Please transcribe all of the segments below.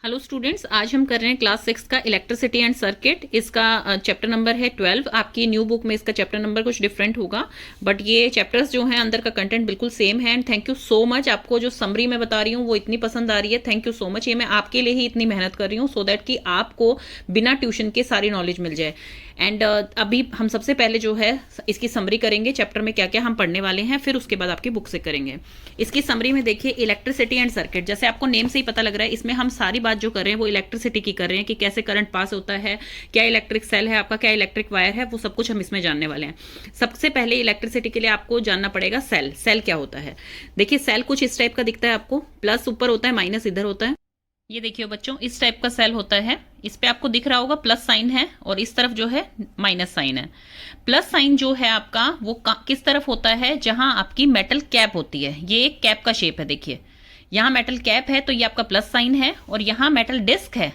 Hello students, आज हम कर रहे हैं क्लास 6 का इलेक्ट्रिसिटी एंड सर्किट। इसका चैप्टर नंबर है 12। आपकी न्यू बुक में इसका चैप्टर नंबर कुछ डिफरेंट होगा, बट ये चैप्टर्स जो हैं अंदर का कंटेंट बिल्कुल सेम है। And thank you so much, आपको जो समरी मैं बता रही हूँ वो इतनी पसंद आ रही है। Thank you so much. ये मैं आपके लिए ही इतनी मेहनत कर रही हूँ सो दैट कि आपको बिना ट्यूशन के सारी नॉलेज मिल जाए। एंड अभी हम सबसे पहले जो है इसकी समरी करेंगे, चैप्टर में क्या क्या हम पढ़ने वाले हैं, फिर उसके बाद आपकी बुक से करेंगे। इसकी समरी में देखिए, इलेक्ट्रिसिटी एंड सर्किट, जैसे आपको नेम से ही पता लग रहा है, इसमें हम सारी बात जो कर रहे हैं वो इलेक्ट्रिसिटी की कर रहे हैं कि कैसे करंट पास होता है, क्या इलेक्ट्रिक सेल है आपका, क्या इलेक्ट्रिक वायर है, वो सब कुछ हम इसमें जानने वाले हैं। सबसे पहले इलेक्ट्रिसिटी के लिए आपको जानना पड़ेगा सेल। सेल क्या होता है? देखिए, सेल कुछ इस टाइप का दिखता है आपको, प्लस ऊपर होता है, माइनस इधर होता है। ये देखिए बच्चों, इस टाइप का सेल होता है। इस पे आपको दिख रहा होगा प्लस साइन है और इस तरफ जो है माइनस साइन है। प्लस साइन जो है आपका वो किस तरफ होता है? जहां आपकी मेटल कैप होती है। ये एक कैप का शेप है, देखिए यहां मेटल कैप है तो ये आपका प्लस साइन है, और यहां मेटल डिस्क है,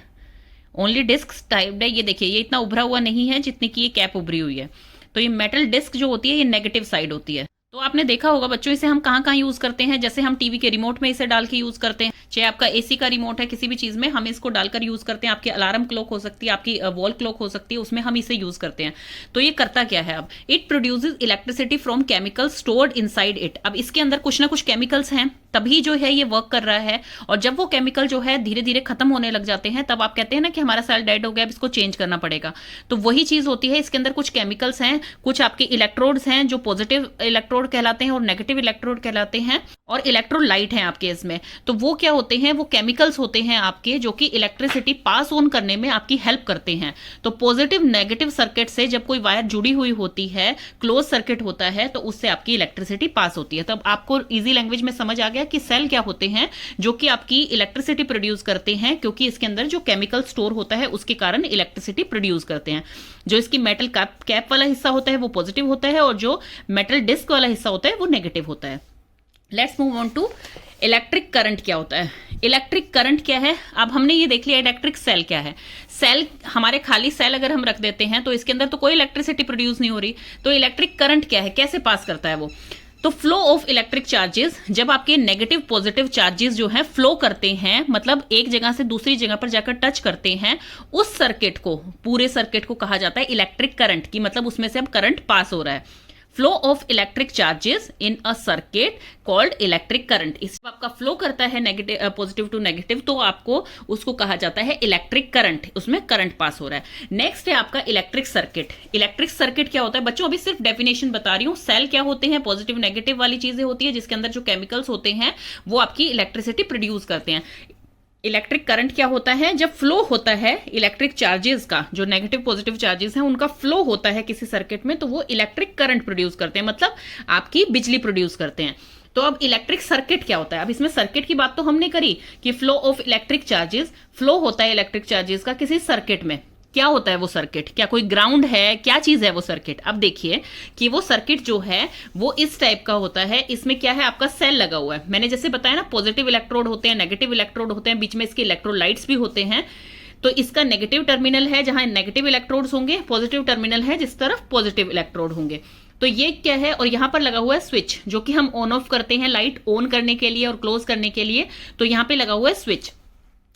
ओनली डिस्क टाइप्ड है। ये देखिए, ये इतना उभरा हुआ नहीं है जितनी की ये कैप उभरी हुई है। तो ये मेटल डिस्क जो होती है ये नेगेटिव साइड होती है। तो आपने देखा होगा बच्चों, इसे हम कहाँ कहाँ यूज करते हैं। जैसे हम टीवी के रिमोट में इसे डाल के यूज करते हैं, चाहे आपका एसी का रिमोट है, किसी भी चीज में हम इसको डालकर यूज करते हैं। आपकी अलार्म क्लॉक हो सकती है, आपकी वॉल क्लॉक हो सकती है, उसमें हम इसे यूज करते हैं। तो ये करता क्या है? अब it produces electricity from chemical stored inside it. अब इसके अंदर कुछ ना कुछ केमिकल्स हैं, तभी जो है ये वर्क कर रहा है। और जब वो केमिकल जो है धीरे धीरे खत्म होने लग जाते हैं, तब आप कहते हैं ना कि हमारा सेल डेड हो गया, अब इसको चेंज करना पड़ेगा। तो वही चीज होती है, इसके अंदर कुछ केमिकल्स हैं, कुछ आपके इलेक्ट्रोड्स हैं जो पॉजिटिव इलेक्ट्रोड कहलाते हैं और नेगेटिव इलेक्ट्रोड कहलाते हैं, और इलेक्ट्रोलाइट हैं आपके इसमें। तो वो क्या होते हैं? वो केमिकल्स होते हैं आपके जो कि इलेक्ट्रिसिटी पास ऑन करने में आपकी हेल्प करते हैं। तो पॉजिटिव नेगेटिव सर्किट से जब कोई वायर जुड़ी हुई होती है, क्लोज सर्किट होता है, तो उससे आपकी इलेक्ट्रिसिटी पास होती है। तब आपको इजी लैंग्वेज में समझ आ गया कि सेल क्या होते हैं जो कि आपकी इलेक्ट्रिसिटी प्रोड्यूस करते हैं, क्योंकि इसके अंदर जो केमिकल स्टोर होता है उसके कारण इलेक्ट्रिसिटी प्रोड्यूस करते हैं। जो इसकी मेटल कैप वाला हिस्सा होता है वो पॉजिटिव होता है, और जो मेटल डिस्क वाला हिस्सा होता है वो नेगेटिव होता है। Let's move on to electric current. क्या होता है इलेक्ट्रिक करंट? क्या है? अब हमने ये देख लिया इलेक्ट्रिक सेल क्या है। सेल, हमारे खाली सेल अगर हम रख देते हैं तो इसके अंदर तो कोई इलेक्ट्रिसिटी प्रोड्यूस नहीं हो रही। तो इलेक्ट्रिक करंट क्या है, कैसे पास करता है वो? तो फ्लो ऑफ इलेक्ट्रिक चार्जेस, जब आपके नेगेटिव पॉजिटिव चार्जेस जो है फ्लो करते हैं, मतलब एक जगह से दूसरी जगह पर जाकर टच करते हैं, उस सर्किट को, पूरे सर्किट को कहा जाता है इलेक्ट्रिक करंट की, मतलब उसमें से अब करंट पास हो रहा है। Flow of electric charges in a circuit called electric current. इस आपका फ्लो करता है नेगेटिव पॉजिटिव टू नेगेटिव, तो आपको उसको कहा जाता है इलेक्ट्रिक करंट, उसमें करंट पास हो रहा है। नेक्स्ट है आपका इलेक्ट्रिक सर्किट। इलेक्ट्रिक सर्किट क्या होता है बच्चों? अभी सिर्फ डेफिनेशन बता रही हूँ। सेल क्या होते हैं? पॉजिटिव नेगेटिव वाली चीजें होती है जिसके अंदर जो केमिकल्स होते हैं वो आपकी इलेक्ट्रिसिटी प्रोड्यूस करते हैं। इलेक्ट्रिक करंट क्या होता है? जब फ्लो होता है इलेक्ट्रिक चार्जेस का, जो नेगेटिव पॉजिटिव चार्जेस हैं उनका फ्लो होता है किसी सर्किट में, तो वो इलेक्ट्रिक करंट प्रोड्यूस करते हैं, मतलब आपकी बिजली प्रोड्यूस करते हैं। तो अब इलेक्ट्रिक सर्किट क्या होता है? अब इसमें सर्किट की बात तो हमने करी कि flow of electric charges, flow होता है इलेक्ट्रिक चार्जेस का किसी सर्किट में। क्या होता है वो सर्किट? क्या कोई ग्राउंड है? क्या चीज है वो सर्किट? अब देखिए कि वो सर्किट जो है वो इस टाइप का होता है। इसमें क्या है? आपका सेल लगा हुआ है। मैंने जैसे बताया ना, पॉजिटिव इलेक्ट्रोड होते हैं, नेगेटिव इलेक्ट्रोड होते हैं, बीच में इसके इलेक्ट्रोलाइट्स भी होते हैं। तो इसका नेगेटिव टर्मिनल है जहां नेगेटिव इलेक्ट्रोड्स होंगे, पॉजिटिव टर्मिनल है जिस तरफ पॉजिटिव इलेक्ट्रोड होंगे। तो ये क्या है? और यहां पर लगा हुआ है स्विच, जो कि हम ऑन ऑफ करते हैं लाइट ऑन करने के लिए और क्लोज करने के लिए। तो यहां पे लगा हुआ है स्विच,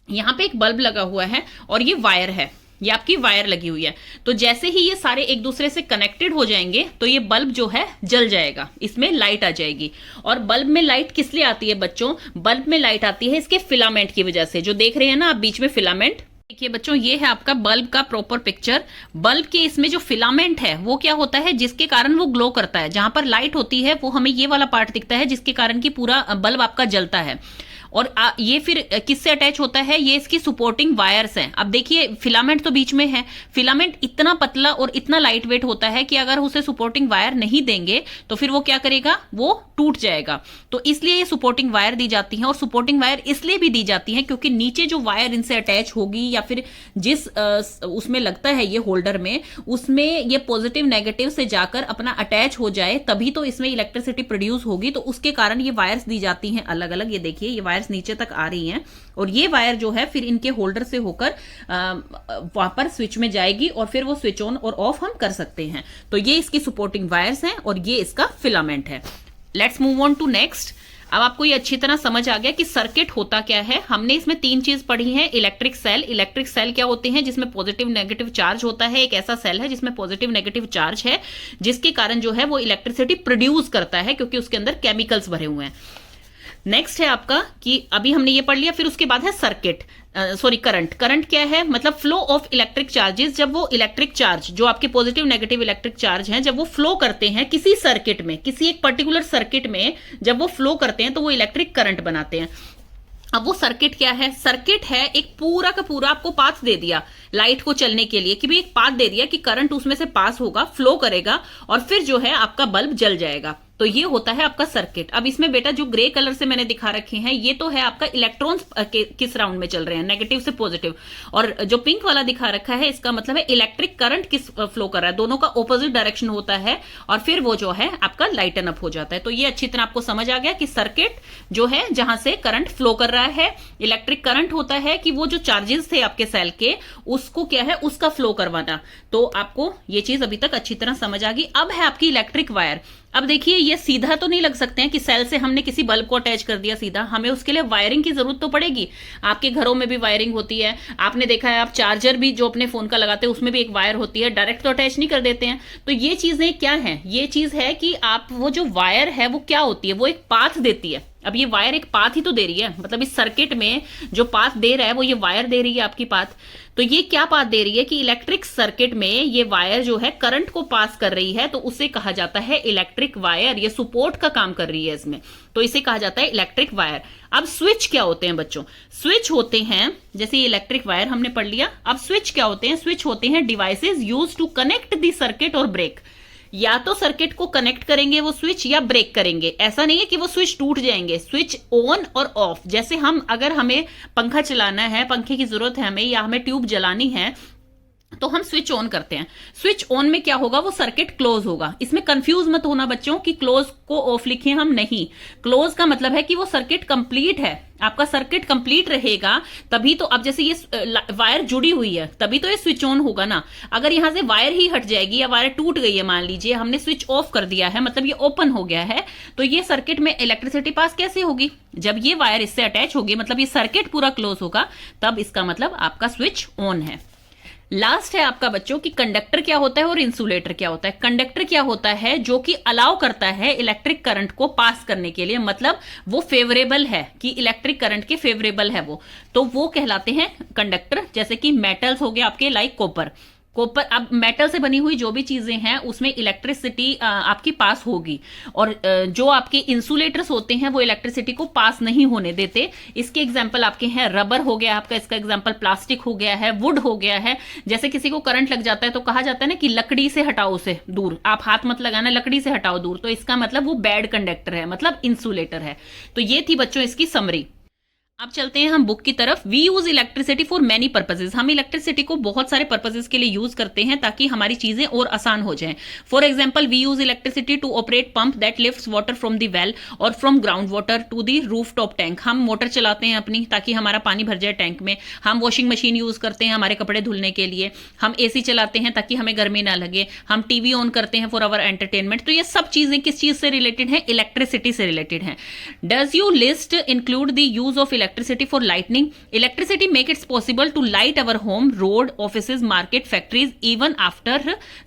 यहां पे एक बल्ब लगा हुआ है, और ये वायर है, ये आपकी वायर लगी हुई है। तो जैसे ही ये सारे एक दूसरे से कनेक्टेड हो जाएंगे तो ये बल्ब जो है जल जाएगा, इसमें लाइट आ जाएगी। और बल्ब में लाइट किस लिए आती है बच्चों? बल्ब में लाइट आती है इसके फिलामेंट की वजह से, जो देख रहे हैं ना आप बीच में फिलामेंट। देखिए बच्चों, ये है आपका बल्ब का प्रॉपर पिक्चर। बल्ब के इसमें जो फिलामेंट है वो क्या होता है, जिसके कारण वो ग्लो करता है। जहां पर लाइट होती है वो हमें ये वाला पार्ट दिखता है, जिसके कारण की पूरा बल्ब आपका जलता है। और ये फिर किससे अटैच होता है? ये इसकी सपोर्टिंग वायर्स हैं। अब देखिए, फिलामेंट तो बीच में है, फिलामेंट इतना पतला और इतना लाइट वेट होता है कि अगर उसे सपोर्टिंग वायर नहीं देंगे तो फिर वो क्या करेगा? वो टूट जाएगा। तो इसलिए ये सपोर्टिंग वायर दी जाती है। और सपोर्टिंग वायर इसलिए भी दी जाती है क्योंकि नीचे जो वायर इनसे अटैच होगी, या फिर जिस उसमें लगता है ये होल्डर में, उसमें ये पॉजिटिव नेगेटिव से जाकर अपना अटैच हो जाए, तभी तो इसमें इलेक्ट्रिसिटी प्रोड्यूस होगी। तो उसके कारण ये वायर्स दी जाती हैं अलग अलग। ये देखिए, ये वायर्स नीचे तक आ रही हैं, और ये वायर जो है फिर इनके होल्डर से होकर वहां पर स्विच में जाएगी, और फिर वो स्विच ऑन और ऑफ हम कर सकते हैं। तो ये इसकी सपोर्टिंग वायर्स हैं और ये इसका फिलामेंट है। Let's move on to next. अब आपको ये अच्छी तरह समझ आ गया कि सर्किट होता क्या है। हमने इसमें 3 चीज पढ़ी है। इलेक्ट्रिक सेल, इलेक्ट्रिक सेल क्या होते हैं, जिसमें पॉजिटिव नेगेटिव चार्ज होता है। एक ऐसा सेल है जिसमें पॉजिटिव नेगेटिव चार्ज है, जिसके कारण जो है वो इलेक्ट्रिसिटी प्रोड्यूस करता है, क्योंकि उसके अंदर केमिकल्स भरे हुए हैं। नेक्स्ट है आपका कि अभी हमने ये पढ़ लिया, फिर उसके बाद है सर्किट, सॉरी करंट। करंट क्या है, मतलब फ्लो ऑफ इलेक्ट्रिक चार्जेस। जब वो इलेक्ट्रिक चार्ज जो आपके पॉजिटिव नेगेटिव इलेक्ट्रिक चार्ज हैं, जब वो फ्लो करते हैं किसी सर्किट में, किसी एक पर्टिकुलर सर्किट में जब वो फ्लो करते हैं तो वो इलेक्ट्रिक करंट बनाते हैं। अब वो सर्किट क्या है, सर्किट है एक पूरा का पूरा आपको पाथ दे दिया लाइट को चलने के लिए, कि भी एक पाथ दे दिया कि करंट उसमें से पास होगा, फ्लो करेगा और फिर जो है आपका बल्ब जल जाएगा। तो ये होता है आपका सर्किट। अब इसमें बेटा जो ग्रे कलर से मैंने दिखा रखे हैं, ये तो है आपका इलेक्ट्रॉन्स किस राउंड में चल रहे हैं, नेगेटिव से पॉजिटिव। और जो पिंक वाला दिखा रखा है, इसका मतलब है इलेक्ट्रिक करंट किस फ्लो कर रहा है, दोनों का ऑपोजिट डायरेक्शन होता है और फिर वो जो है आपका लाइटन अप हो जाता है। तो ये अच्छी तरह आपको समझ आ गया कि सर्किट जो है जहां से करंट फ्लो कर रहा है, इलेक्ट्रिक करंट होता है कि वो जो चार्जेस थे आपके सेल के, उसको क्या है, उसका फ्लो करवाना। तो आपको ये चीज अभी तक अच्छी तरह समझ आ गई। अब है आपकी इलेक्ट्रिक वायर। अब देखिए ये सीधा तो नहीं लग सकते हैं कि सेल से हमने किसी बल्ब को अटैच कर दिया सीधा, हमें उसके लिए वायरिंग की जरूरत तो पड़ेगी। आपके घरों में भी वायरिंग होती है, आपने देखा है आप चार्जर भी जो अपने फोन का लगाते हैं उसमें भी एक वायर होती है, डायरेक्ट तो अटैच नहीं कर देते हैं। तो ये चीजें क्या है, ये चीज है कि आप वो जो वायर है वो क्या होती है, वो एक पाथ देती है। अब ये वायर एक पाथ ही तो दे रही है, मतलब इस सर्किट में जो पाथ दे रहा है वो ये वायर दे रही है आपकी पाथ। तो ये क्या पाथ दे रही है कि इलेक्ट्रिक सर्किट में ये वायर जो है करंट को पास कर रही है, तो उसे कहा जाता है इलेक्ट्रिक वायर। ये सपोर्ट का काम कर रही है इसमें, तो इसे कहा जाता है इलेक्ट्रिक वायर। अब स्विच क्या होते हैं बच्चों, स्विच होते हैं, जैसे ये इलेक्ट्रिक वायर हमने पढ़ लिया। अब स्विच क्या होते हैं, स्विच होते हैं devices use to connect the circuit और ब्रेक। या तो सर्किट को कनेक्ट करेंगे वो स्विच या ब्रेक करेंगे। ऐसा नहीं है कि वो स्विच टूट जाएंगे, स्विच ऑन और ऑफ। जैसे हम अगर हमें पंखा चलाना है, पंखे की जरूरत है हमें, या हमें ट्यूब जलानी है, तो हम स्विच ऑन करते हैं। स्विच ऑन में क्या होगा, वो सर्किट क्लोज होगा। इसमें कंफ्यूज मत होना बच्चों कि क्लोज को ऑफ लिखे हम, नहीं। क्लोज का मतलब है कि वो सर्किट कंप्लीट है, आपका सर्किट कंप्लीट रहेगा तभी तो। अब जैसे ये वायर जुड़ी हुई है तभी तो ये स्विच ऑन होगा ना। अगर यहां से वायर ही हट जाएगी या वायर टूट गई है, मान लीजिए हमने स्विच ऑफ कर दिया है, मतलब ये ओपन हो गया है, तो ये सर्किट में इलेक्ट्रिसिटी पास कैसे होगी, जब ये वायर इससे अटैच होगी, मतलब ये सर्किट पूरा क्लोज होगा, तब इसका मतलब आपका स्विच ऑन है। लास्ट है आपका बच्चों कि कंडक्टर क्या होता है और इंसुलेटर क्या होता है। कंडक्टर क्या होता है, जो कि अलाउ करता है इलेक्ट्रिक करंट को पास करने के लिए, मतलब वो फेवरेबल है कि इलेक्ट्रिक करंट के फेवरेबल है वो, तो वो कहलाते हैं कंडक्टर। जैसे कि मेटल्स हो गए आपके, लाइक कॉपर। कॉपर, अब मेटल से बनी हुई जो भी चीजें हैं उसमें इलेक्ट्रिसिटी आपकी पास होगी, और जो आपके इंसुलेटर्स होते हैं वो इलेक्ट्रिसिटी को पास नहीं होने देते। इसके एग्जांपल आपके हैं रबर हो गया आपका, इसका एग्जांपल प्लास्टिक हो गया है, वुड हो गया है। जैसे किसी को करंट लग जाता है तो कहा जाता है ना कि लकड़ी से हटाओ उसे दूर, आप हाथ मत लगाना, लकड़ी से हटाओ दूर, तो इसका मतलब वो बैड कंडक्टर है, मतलब इंसुलेटर है। तो ये थी बच्चों इसकी समरी। अब चलते हैं हम बुक की तरफ। We use electricity for many purposes. हम इलेक्ट्रिसिटी को बहुत सारे पर्पजेज के लिए यूज करते हैं ताकि हमारी चीजें और आसान हो जाएं। For example, we use electricity to operate pump that lifts water from the well और from ground water to the roof top tank. हम मोटर चलाते हैं अपनी ताकि हमारा पानी भर जाए टैंक में। हम वॉशिंग मशीन यूज करते हैं हमारे कपड़े धुलने के लिए। हम एसी चलाते हैं ताकि हमें गर्मी ना लगे। हम टीवी ऑन करते हैं फॉर अवर एंटरटेनमेंट। तो ये सब चीजें किस चीज से रिलेटेड है, इलेक्ट्रिसिटी से रिलेटेड है। Does you list include the use of electricity for light? Electricity make it possible to light our home, road, offices, market, factories even after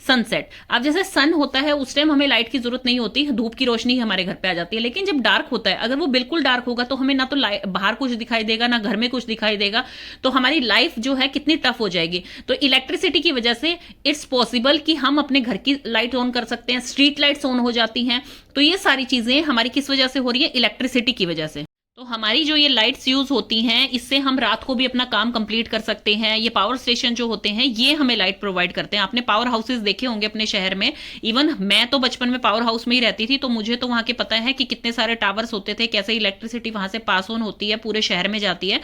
sunset. अब जैसे सन होता है उस टाइम हमें लाइट की जरूरत नहीं होती, धूप की रोशनी हमारे घर पे आ जाती है। लेकिन जब डार्क होता है, अगर वो बिल्कुल डार्क होगा तो हमें ना तो बाहर कुछ दिखाई देगा ना घर में कुछ दिखाई देगा, तो हमारी लाइफ जो है कितनी टफ हो जाएगी। तो इलेक्ट्रिसिटी की वजह से इट्स पॉसिबल कि हम अपने घर की लाइट ऑन कर सकते हैं, स्ट्रीट लाइट्स ऑन हो जाती हैं। तो ये सारी चीजें हमारी किस वजह से हो रही है, इलेक्ट्रिसिटी की वजह से। तो हमारी जो ये लाइट्स यूज होती हैं, इससे हम रात को भी अपना काम कंप्लीट कर सकते हैं। ये पावर स्टेशन जो होते हैं ये हमें लाइट प्रोवाइड करते हैं। आपने पावर हाउसेस देखे होंगे अपने शहर में। इवन मैं तो बचपन में पावर हाउस में ही रहती थी, तो मुझे तो वहां के पता है कि कितने सारे टावर्स होते थे, कैसे इलेक्ट्रिसिटी वहां से पास ऑन होती है, पूरे शहर में जाती है।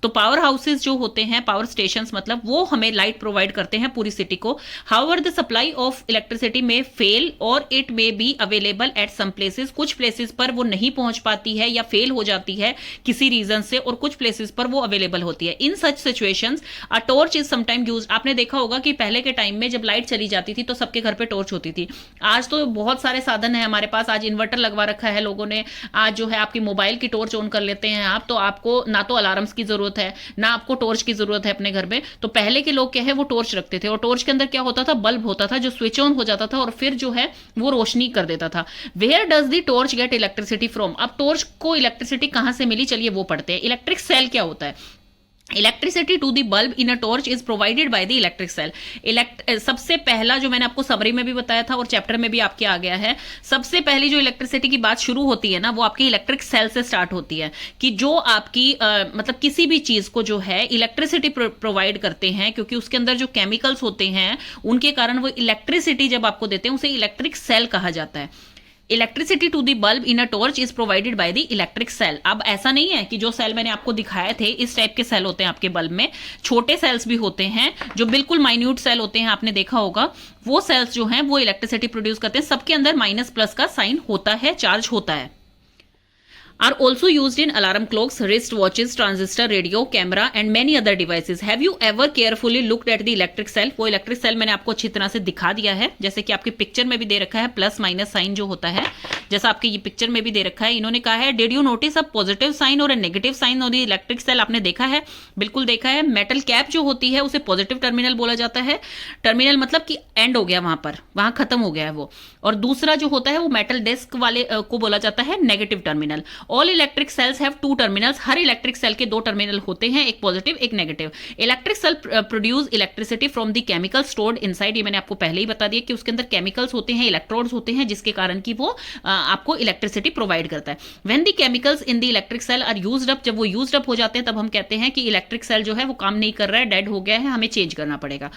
तो पावर हाउसेज जो होते हैं, पावर स्टेशंस मतलब, वो हमें लाइट प्रोवाइड करते हैं पूरी सिटी को। However the supply of electricity में फेल और it may be available at some places, कुछ प्लेसेस पर वो नहीं पहुंच पाती है या फेल हो जाती है किसी रीजन से, और कुछ प्लेसेस पर वो अवेलेबल होती है। In such situations a torch is sometime use. आपने देखा होगा कि पहले के टाइम में जब लाइट चली जाती थी तो सबके घर पे टॉर्च होती थी। आज तो बहुत सारे साधन है हमारे पास, आज इन्वर्टर लगवा रखा है लोगों ने, आज जो है आपकी मोबाइल की टॉर्च ऑन कर लेते हैं आप, तो आपको ना तो अलार्म्स की जरूरत है ना आपको टॉर्च की जरूरत है अपने घर में। तो पहले के लोग क्या है वो टॉर्च रखते थे, और टॉर्च के अंदर क्या होता था, बल्ब होता था जो स्विच ऑन हो जाता था और फिर जो है वो रोशनी कर देता था। Where does the torch get electricity from. अब टॉर्च को इलेक्ट्रिसिटी कहां से मिली, चलिए वो पढ़ते हैं। इलेक्ट्रिक सेल क्या होता है? Electricity to the bulb in a torch is provided by the electric cell. सबसे पहला जो मैंने आपको समरी में भी बताया था और चैप्टर में भी आपके आ गया है, सबसे पहली जो इलेक्ट्रिसिटी की बात शुरू होती है ना, वो आपकी इलेक्ट्रिक सेल से स्टार्ट होती है, कि जो आपकी मतलब किसी भी चीज को जो है इलेक्ट्रिसिटी प्रोवाइड करते हैं, क्योंकि उसके अंदर जो केमिकल्स होते हैं उनके कारण वो इलेक्ट्रिसिटी जब आपको देते हैं उसे इलेक्ट्रिक सेल कहा जाता है। Electricity to the bulb in a torch is provided by the electric cell. अब ऐसा नहीं है कि जो सेल मैंने आपको दिखाए थे इस टाइप के सेल होते हैं आपके बल्ब में, छोटे सेल्स भी होते हैं जो बिल्कुल माइन्यूट सेल होते हैं, आपने देखा होगा वो सेल्स जो हैं वो इलेक्ट्रिसिटी प्रोड्यूस करते हैं। सबके अंदर माइनस प्लस का साइन होता है, चार्ज होता है। Are also used in alarm clocks, wrist watches, transistor, radio, camera and many other devices. Have you ever carefully looked at the electric cell? वो इलेक्ट्रिक सेल मैंने आपको अच्छी तरह से दिखा दिया है, जैसे कि आपकी पिक्चर में भी दे रखा है प्लस माइनस साइन जो होता है, जैसा आपकी ये पिक्चर में भी दे रखा है। इन्होंने कहा है did you notice a positive sign और a negative sign on the electric cell. आपने देखा है, बिल्कुल देखा है। मेटल कैप जो होती है उसे पॉजिटिव टर्मिनल बोला जाता है। टर्मिनल मतलब कि एंड हो गया, वहां पर वहां खत्म हो गया है वो। और दूसरा जो होता है वो मेटल डिस्क वाले को बोला जाता है negative terminal. All electric cells have two terminals. हर इलेक्ट्रिक सेल के दो टर्मिनल होते हैं, एक पॉजिटिव एक negative. Electric cell produce electricity from the chemical stored inside. ये मैंने आपको पहले ही बता दिया कि उसके अंदर केमिकल्स होते हैं, इलेक्ट्रोड्स होते हैं, जिसके कारण कि वो आपको इलेक्ट्रिसिटी प्रोवाइड करता है। When the chemicals in the electric cell are used up, जब वो यूज्ड अप हो जाते हैं तब हम कहते हैं कि इलेक्ट्रिक सेल जो है वो काम नहीं कर रहा है, डेड हो गया है, हमें चेंज करना पड़ेगा।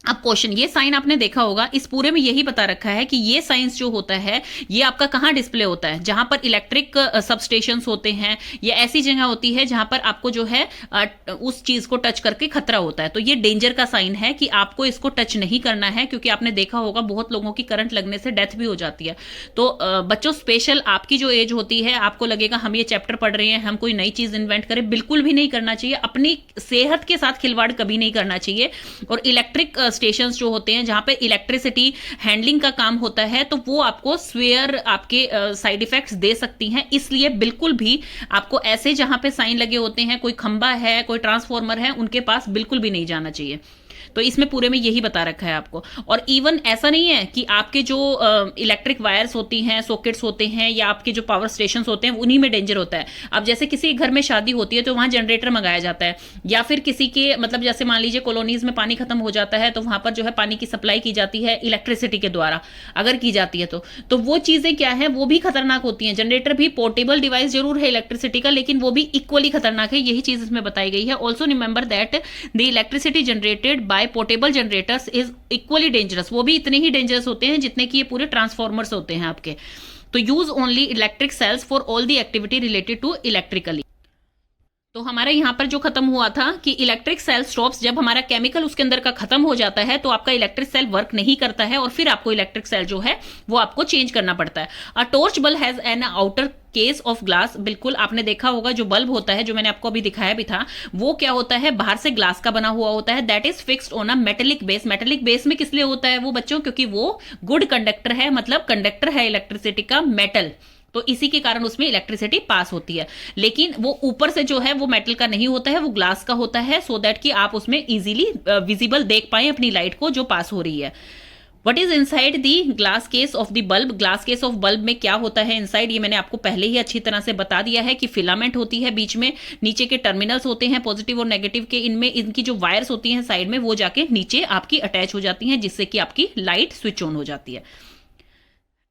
अब क्वेश्चन, ये साइन आपने देखा होगा, इस पूरे में यही बता रखा है कि ये साइंस जो होता है ये आपका कहाँ डिस्प्ले होता है, जहां पर इलेक्ट्रिक सबस्टेशंस होते हैं या ऐसी जगह होती है जहां पर आपको जो है उस चीज को टच करके खतरा होता है। तो ये डेंजर का साइन है कि आपको इसको टच नहीं करना है, क्योंकि आपने देखा होगा बहुत लोगों की करंट लगने से डेथ भी हो जाती है। तो बच्चों, स्पेशल आपकी जो एज होती है, आपको लगेगा हम ये चैप्टर पढ़ रहे हैं, हम कोई नई चीज इन्वेंट करें, बिल्कुल भी नहीं करना चाहिए। अपनी सेहत के साथ खिलवाड़ कभी नहीं करना चाहिए। और इलेक्ट्रिक स्टेशंस जो होते हैं जहां पे इलेक्ट्रिसिटी हैंडलिंग का काम होता है, तो वो आपको स्वेयर आपके साइड इफेक्ट्स दे सकती हैं। इसलिए बिल्कुल भी आपको ऐसे जहां पे साइन लगे होते हैं, कोई खंबा है, कोई ट्रांसफार्मर है, उनके पास बिल्कुल भी नहीं जाना चाहिए। तो इसमें पूरे में यही बता रखा है आपको। और इवन ऐसा नहीं है कि आपके जो इलेक्ट्रिक वायर्स होती हैं, सॉकेट्स होते हैं, या आपके जो पावर स्टेशंस होते हैं उन्हीं में डेंजर होता है। अब जैसे किसी घर में शादी होती है तो वहां जनरेटर मंगाया जाता है, या फिर किसी के मतलब जैसे मान लीजिए कॉलोनीज में पानी खत्म हो जाता है तो वहां पर जो है पानी की सप्लाई की जाती है इलेक्ट्रिसिटी के द्वारा, अगर की जाती है तो वो चीजें क्या है, वो भी खतरनाक होती हैं। जनरेटर भी पोर्टेबल डिवाइस जरूर है इलेक्ट्रिसिटी का, लेकिन वो भी इक्वली खतरनाक है, यही चीज इसमें बताई गई है। Also remember that the electricity generated by portable generators is equally dangerous. वो भी इतने ही डेंजरस होते हैं जितने कि ये पूरे ट्रांसफॉर्मर्स होते हैं आपके। तो use only electric cells for all the activity related to electrically. तो हमारा यहां पर जो खत्म हुआ था कि इलेक्ट्रिक सेल स्टॉप्स, जब हमारा केमिकल उसके अंदर का खत्म हो जाता है तो आपका इलेक्ट्रिक सेल वर्क नहीं करता है, और फिर आपको इलेक्ट्रिक सेल जो है वो आपको चेंज करना पड़ता है। अ torch bulb has an outer case of glass. बिल्कुल आपने देखा होगा जो बल्ब होता है, जो मैंने आपको अभी दिखाया भी था, वो क्या होता है, बाहर से ग्लास का बना हुआ होता है। That is fixed on a metallic base. Metallic base में किस लिए होता है वो बच्चों, क्योंकि वो गुड कंडक्टर है, मतलब कंडक्टर है इलेक्ट्रिसिटी का मेटल, तो इसी के कारण उसमें इलेक्ट्रिसिटी पास होती है। लेकिन वो ऊपर से जो है वो मेटल का नहीं होता है, वो ग्लास का होता है, सो दैट कि आप उसमें इजीली विजिबल देख पाए अपनी लाइट को जो पास हो रही है। What is inside the glass case of the bulb. Glass case of bulb में क्या होता है इनसाइड, ये मैंने आपको पहले ही अच्छी तरह से बता दिया है कि फिलामेंट होती है बीच में, नीचे के टर्मिनल्स होते हैं पॉजिटिव और नेगेटिव के, इनमें इनकी जो वायर्स होती हैं साइड में वो जाके नीचे आपकी अटैच हो जाती हैं, जिससे कि आपकी लाइट स्विच ऑन हो जाती है।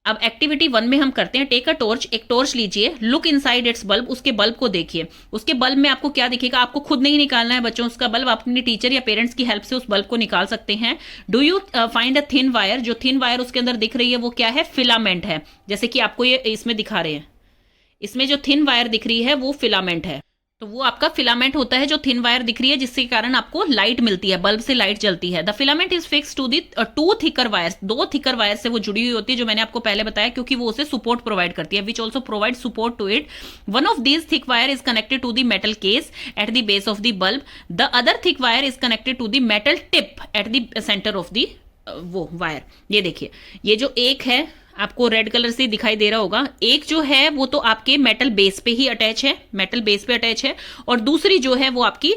अब एक्टिविटी 1 में हम करते हैं, टेक अ टॉर्च। एक टॉर्च लीजिए, लुक इनसाइड इट्स बल्ब। उसके बल्ब को देखिए, उसके बल्ब में आपको क्या दिखेगा, आपको खुद नहीं निकालना है बच्चों उसका बल्ब, आप अपनी टीचर या पेरेंट्स की हेल्प से उस बल्ब को निकाल सकते हैं। Do you find a thin wire. जो थिन वायर उसके अंदर दिख रही है वो क्या है, फिलामेंट है, जैसे कि आपको ये इसमें दिखा रहे हैं, इसमें जो थिन वायर दिख रही है वो फिलामेंट है। तो वो आपका फिलामेंट होता है जो थिन वायर दिख रही है, जिसके कारण आपको लाइट मिलती है, बल्ब से लाइट जलती है। The filament is fix to the two thicker wires, दो थिकर वायर से वो जुड़ी हुई होती है, जो मैंने आपको पहले बताया, क्योंकि वो उसे सपोर्ट प्रोवाइड करती है, which also provide support to it. One of these thick wire is connected to the metal case at the base of the bulb, the other thick wire is connected to the metal tip at the centre of the वो wire. ये देखिए, ये जो एक है आपको red colour से दिखाई दे रहा होगा, एक जो है वो तो आपके मेटल बेस पे ही अटैच है, मेटल बेस पे अटैच है, और दूसरी जो है वो आपकी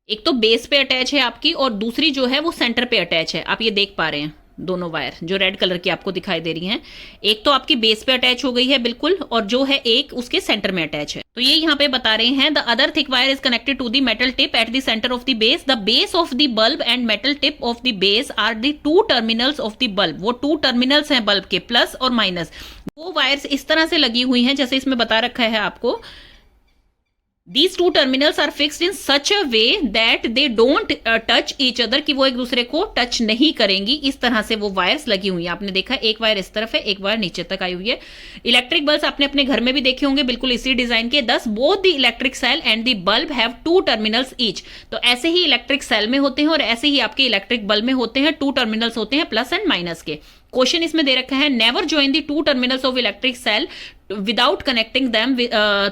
एक तो बेस पे अटैच है आपकी, और दूसरी जो है वो सेंटर पे अटैच है। आप ये देख पा रहे हैं दोनों वायर जो रेड कलर की आपको दिखाई दे रही हैं, एक तो आपकी बेस पे अटैच हो गई है बिल्कुल, और जो है एक उसके सेंटर में अटैच है। तो ये यहाँ पे बता रहे हैं, the other thick wire is connected to the metal tip at the centre of the base of the bulb and metal tip of the base are the two terminals of the bulb. वो two terminals हैं bulb के, plus और minus. वो wires इस तरह से लगी हुई हैं जैसे इसमें बता रखा है आपको। These two terminals are fixed in such a way that they don't touch each other, कि वो एक दूसरे को टच नहीं करेंगी। इस तरह से वो वायर्स लगी हुई हैं। आपने देखा एक वायर इस तरफ है, एक वायर नीचे तक आई हुई है। इलेक्ट्रिक बल्ब आपने अपने घर में भी देखे होंगे बिल्कुल इसी डिजाइन के। Thus both the electric cell and the bulb have two terminals each. तो ऐसे ही इलेक्ट्रिक सेल में होते हैं और ऐसे ही आपके इलेक्ट्रिक बल्ब में होते हैं, टू टर्मिनल्स होते हैं प्लस एंड माइनस के। क्वेश्चन इसमें दे रखा है, never join the two terminals of electric cell without connecting them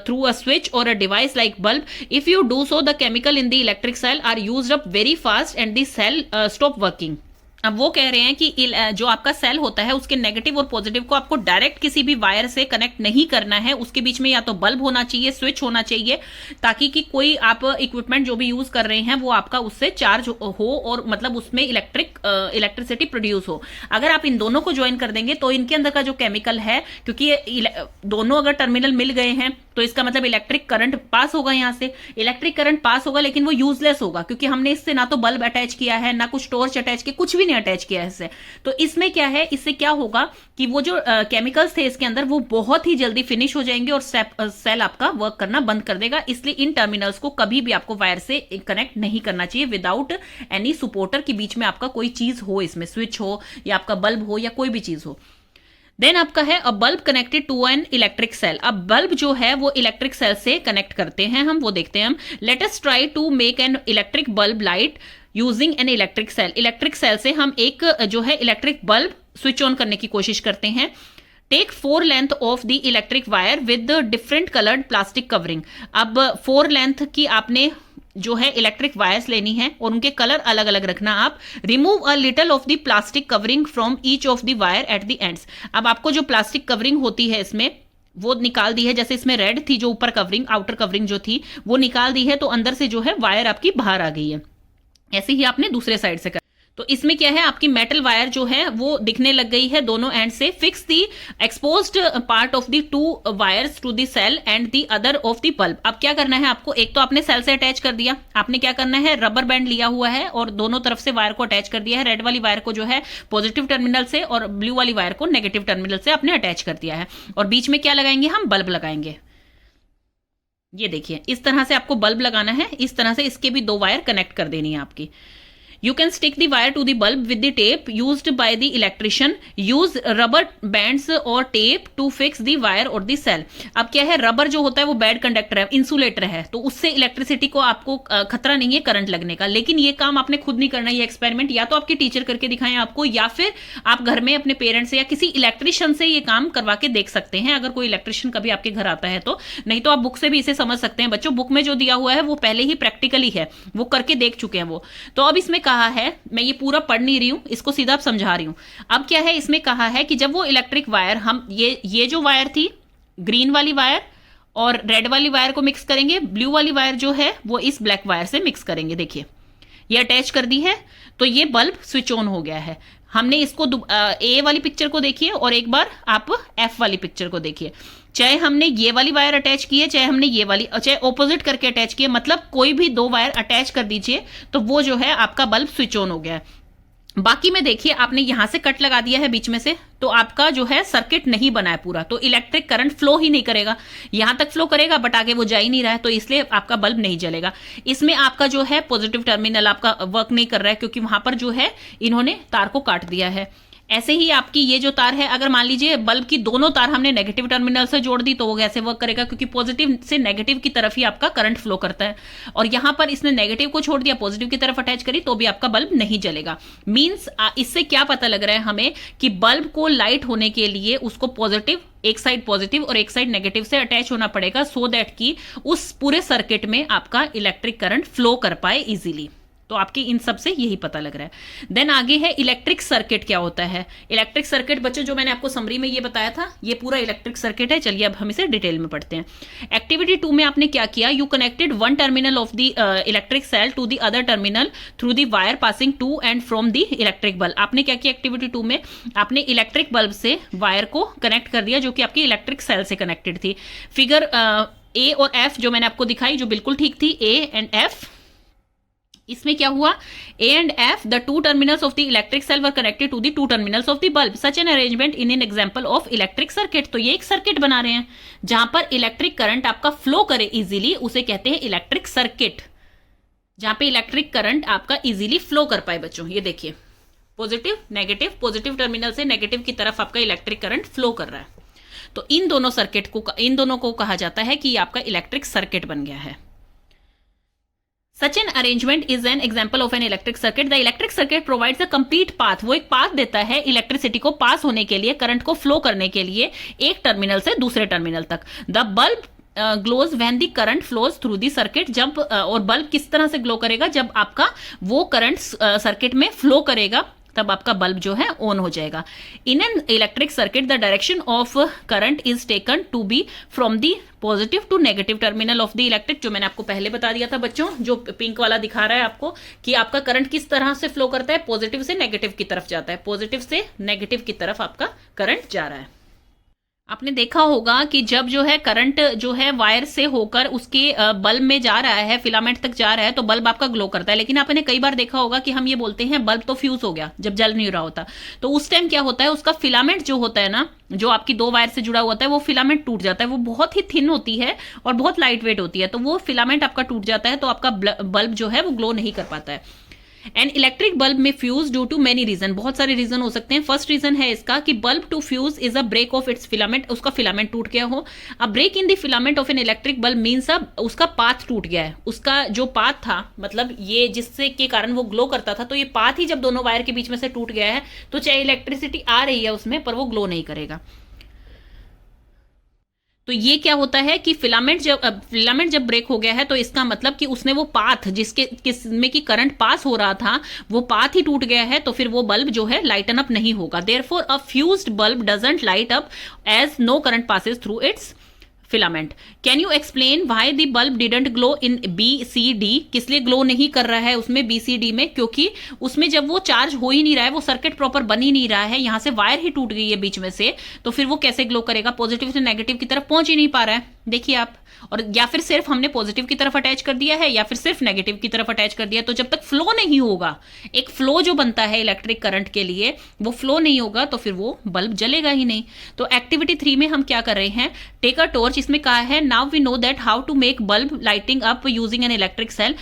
through a switch or a device like bulb. If you do so, the chemical in the electric cell are used up very fast and the cell stop working. अब वो कह रहे हैं कि जो आपका cell होता है उसके नेगेटिव और पॉजिटिव को आपको डायरेक्ट किसी भी वायर से कनेक्ट नहीं करना है। उसके बीच में या तो बल्ब होना चाहिए, स्विच होना चाहिए, ताकि कि कोई आप इक्विपमेंट जो भी यूज कर रहे हैं वो आपका उससे चार्ज हो और मतलब उसमें इलेक्ट्रिसिटी प्रोड्यूस हो। अगर आप इन दोनों को ज्वाइन कर देंगे तो इनके अंदर का जो केमिकल है, क्योंकि ये दोनों अगर टर्मिनल मिल गए हैं तो इसका मतलब इलेक्ट्रिक करंट पास होगा, यहाँ से इलेक्ट्रिक करंट पास होगा, लेकिन वो यूजलेस होगा क्योंकि हमने इससे ना तो बल्ब अटैच किया है, ना कुछ टॉर्च अटैच किया, कुछ भी नहीं अटैच किया है इससे। तो इसमें क्या है, इससे क्या होगा कि वो जो केमिकल्स थे इसके अंदर वो बहुत ही जल्दी फिनिश हो जाएंगे और सेल आपका वर्क करना बंद कर देगा। इसलिए इन टर्मिनल्स को कभी भी आपको वायर से कनेक्ट नहीं करना चाहिए विदाउट एनी सपोर्टर, के बीच में आपका कोई चीज हो, इसमें स्विच हो या आपका बल्ब हो या कोई भी चीज हो। देन आपका है a bulb connected to an electric cell. अब बल्ब जो है वो इलेक्ट्रिक सेल से कनेक्ट करते हैं हम, वो देखते हैं हम। Let us try to make an electric bulb light using an electric cell. Electric cell से हम एक जो है इलेक्ट्रिक बल्ब स्विच ऑन करने की कोशिश करते हैं। Take 4 length of the electric wire with different coloured plastic covering. अब 4 लेंथ की आपने जो है इलेक्ट्रिक वायर्स लेनी है और उनके कलर अलग अलग रखना आप। Remove a little of the plastic covering from each of the wire at the ends. अब आपको जो प्लास्टिक कवरिंग होती है इसमें वो निकाल दी है, जैसे इसमें रेड थी जो ऊपर कवरिंग, आउटर कवरिंग जो थी वो निकाल दी है, तो अंदर से जो है वायर आपकी बाहर आ गई है। ऐसे ही आपने दूसरे साइड से कर। तो इसमें क्या है, आपकी मेटल वायर जो है वो दिखने लग गई है दोनों एंड से। Fix the exposed part of the two wires to the cell and the other of the bulb. अब क्या करना है आपको, एक तो आपने सेल से अटैच कर दिया, आपने क्या करना है, रबर बैंड लिया हुआ है और दोनों तरफ से वायर को अटैच कर दिया है। रेड वाली वायर को जो है पॉजिटिव टर्मिनल से और ब्लू वाली वायर को नेगेटिव टर्मिनल से आपने अटैच कर दिया है। और बीच में क्या लगाएंगे, हम बल्ब लगाएंगे। ये देखिए इस तरह से आपको बल्ब लगाना है, इस तरह से इसके भी 2 वायर कनेक्ट कर देनी है आपकी। You can stick the wire to the bulb with the tape used by the electrician. Use rubber bands or tape to fix the wire or the cell. अब क्या है, रबर जो होता है वो बैड कंडक्टर है, इंसुलेटर है, तो उससे इलेक्ट्रिसिटी को आपको खतरा नहीं है करंट लगने का। लेकिन ये काम आपने खुद नहीं करना, ये एक्सपेरिमेंट या तो आपके टीचर करके दिखाएं आपको, या फिर आप घर में अपने पेरेंट्स से या किसी इलेक्ट्रिशियन से ये काम करवा के देख सकते हैं, अगर कोई इलेक्ट्रिशियन कभी आपके घर आता है तो। नहीं तो आप बुक से भी इसे समझ सकते हैं बच्चों, बुक में जो दिया हुआ है वो पहले ही प्रैक्टिकली है, वो करके देख चुके हैं वो। तो अब इसमें कहा है, मैं ये पूरा पढ़ नहीं रही हूं, इसको सीधा आप समझा रही हूं। अब क्या है, इसमें कहा है कि जब वो इलेक्ट्रिक वायर हम ये जो वायर थी ग्रीन वाली वायर और रेड वाली वायर को मिक्स करेंगे, ब्लू वाली वायर जो है वो इस ब्लैक वायर से मिक्स करेंगे। देखिए ये अटैच कर दी है, तो ये बल्ब स्विच ऑन हो गया है। हमने इसको ए वाली पिक्चर को देखिए और एक बार आप एफ वाली पिक्चर को देखिए। चाहे हमने ये वाली वायर अटैच की है, चाहे हमने ये वाली, चाहे ऑपोजिट करके अटैच किए, मतलब कोई भी 2 वायर अटैच कर दीजिए तो वो जो है आपका बल्ब स्विच ऑन हो गया है। बाकी में देखिए आपने यहां से कट लगा दिया है बीच में से, तो आपका जो है सर्किट नहीं बना है पूरा, तो इलेक्ट्रिक करंट फ्लो ही नहीं करेगा। यहां तक फ्लो करेगा बट आगे वो जा ही नहीं रहा है, तो इसलिए आपका बल्ब नहीं जलेगा। इसमें आपका जो है पॉजिटिव टर्मिनल आपका वर्क नहीं कर रहा है क्योंकि वहां पर जो है इन्होंने तार को काट दिया है। ऐसे ही आपकी ये जो तार है, अगर मान लीजिए बल्ब की दोनों तार हमने नेगेटिव टर्मिनल से जोड़ दी तो वो कैसे वर्क करेगा, क्योंकि पॉजिटिव से नेगेटिव की तरफ ही आपका करंट फ्लो करता है, और यहां पर इसने नेगेटिव को छोड़ दिया, पॉजिटिव की तरफ अटैच करी तो भी आपका बल्ब नहीं जलेगा। मींस इससे क्या पता लग रहा है हमें कि बल्ब को लाइट होने के लिए उसको पॉजिटिव, एक साइड पॉजिटिव और एक साइड नेगेटिव से अटैच होना पड़ेगा, सो दैट कि उस पूरे सर्किट में आपका इलेक्ट्रिक करंट फ्लो कर पाए इजीली। तो आपकी इन सब से यही पता लग रहा है। देन आगे है इलेक्ट्रिक सर्किट क्या होता है। इलेक्ट्रिक सर्किट बच्चों जो मैंने आपको समरी में ये बताया था, ये पूरा इलेक्ट्रिक सर्किट है। चलिए अब हम इसे डिटेल में पढ़ते हैं। एक्टिविटी 2 में आपने क्या किया, you connected one terminal of the electric cell to the other terminal through the wire passing to and from the electric bulb. आपने क्या किया एक्टिविटी 2 में, आपने इलेक्ट्रिक बल्ब से वायर को कनेक्ट कर दिया जो कि आपकी इलेक्ट्रिक सेल से कनेक्टेड थी। फिगर ए और एफ जो मैंने आपको दिखाई जो बिल्कुल ठीक थी, ए एंड एफ, इसमें क्या हुआ, A and F the two terminals of the electric cell were connected to the two terminals of the bulb. Such an arrangement in an example of electric circuit. तो ये एक circuit बना रहे हैं जहां पर इलेक्ट्रिक करंट आपका flow करे इजीली, उसे कहते हैं इलेक्ट्रिक सर्किट। जहां पे इलेक्ट्रिक करंट आपका इजीली फ्लो कर पाए बच्चों, ये देखिए पॉजिटिव नेगेटिव, पॉजिटिव टर्मिनल से नेगेटिव की तरफ आपका इलेक्ट्रिक करंट फ्लो कर रहा है। तो इन दोनों सर्किट को, इन दोनों को कहा जाता है कि ये आपका इलेक्ट्रिक सर्किट बन गया है। Such an arrangement is an example of an electric circuit. The electric circuit provides a complete path. वो एक पाथ देता है इलेक्ट्रिसिटी को पास होने के लिए, करंट को फ्लो करने के लिए एक टर्मिनल से दूसरे टर्मिनल तक। The bulb glows when the current flows through the circuit. जब और बल्ब किस तरह से ग्लो करेगा, जब आपका वो करंट सर्किट में फ्लो करेगा तब आपका बल्ब जो है ऑन हो जाएगा। In an electric circuit the direction of current is taken to be from the positive to negative terminal of the electric. जो मैंने आपको पहले बता दिया था बच्चों, जो पिंक वाला दिखा रहा है आपको कि आपका करंट किस तरह से फ्लो करता है, पॉजिटिव से नेगेटिव की तरफ जाता है, पॉजिटिव से नेगेटिव की तरफ आपका करंट जा रहा है। आपने देखा होगा कि जब जो है करंट जो है वायर से होकर उसके बल्ब में जा रहा है, फिलामेंट तक जा रहा है, तो बल्ब आपका ग्लो करता है। लेकिन आपने कई बार देखा होगा कि हम ये बोलते हैं बल्ब तो फ्यूज हो गया जब जल नहीं रहा होता, तो उस टाइम क्या होता है, उसका फिलामेंट जो होता है ना, जो आपकी दो वायर से जुड़ा हुआ होता है, वो फिलामेंट टूट जाता है। वो बहुत ही थिन होती है और बहुत लाइट वेट होती है, तो वो फिलामेंट आपका टूट जाता है, तो आपका बल्ब जो है वो ग्लो नहीं कर पाता है। एंड इलेक्ट्रिक बल्ब में fuse due to many reason, बहुत सारे रीजन हो सकते हैं। फर्स्ट रीजन है इसका कि bulb to fuse is a break of its filament, उसका फिलामेंट टूट गया हो। A break in the filament of an electric bulb means अब उसका पाथ टूट गया है, उसका जो पाथ था, मतलब ये जिससे के कारण वो ग्लो करता था, तो ये पाथ ही जब दोनों वायर के बीच में से टूट गया है, तो चाहे इलेक्ट्रिसिटी आ रही है उसमें पर वो ग्लो नहीं करेगा। तो ये क्या होता है कि फिलामेंट जब ब्रेक हो गया है, तो इसका मतलब कि उसने वो पाथ जिसमें कि करंट पास हो रहा था, वो पाथ ही टूट गया है, तो फिर वो बल्ब जो है लाइटन अप नहीं होगा। Therefore a fused bulb doesn't light up as no current passes through its filament. Can you explain why the bulb didn't glow in BCD? किस लिए ग्लो नहीं कर रहा है उसमें BCD में? क्योंकि उसमें जब वो चार्ज हो ही नहीं रहा है, वो सर्किट प्रॉपर बन ही नहीं रहा है, यहां से वायर ही टूट गई है बीच में से, तो फिर वो कैसे ग्लो करेगा? पॉजिटिव से नेगेटिव की तरफ पहुंच ही नहीं पा रहा है, देखिए आप। और या फिर सिर्फ हमने पॉजिटिव की तरफ अटैच कर दिया है, या फिर सिर्फ नेगेटिव की तरफ अटैच कर दिया, तो जब तक फ्लो नहीं होगा, एक फ्लो जो बनता है इलेक्ट्रिक करंट के लिए, वो फ्लो नहीं होगा तो फिर वो बल्ब जलेगा ही नहीं। तो एक्टिविटी 3 में हम क्या कर रहे हैं, टेक अ टॉर्च। इसमें कहा है now we know that how to make bulb lighting up using an electric cell.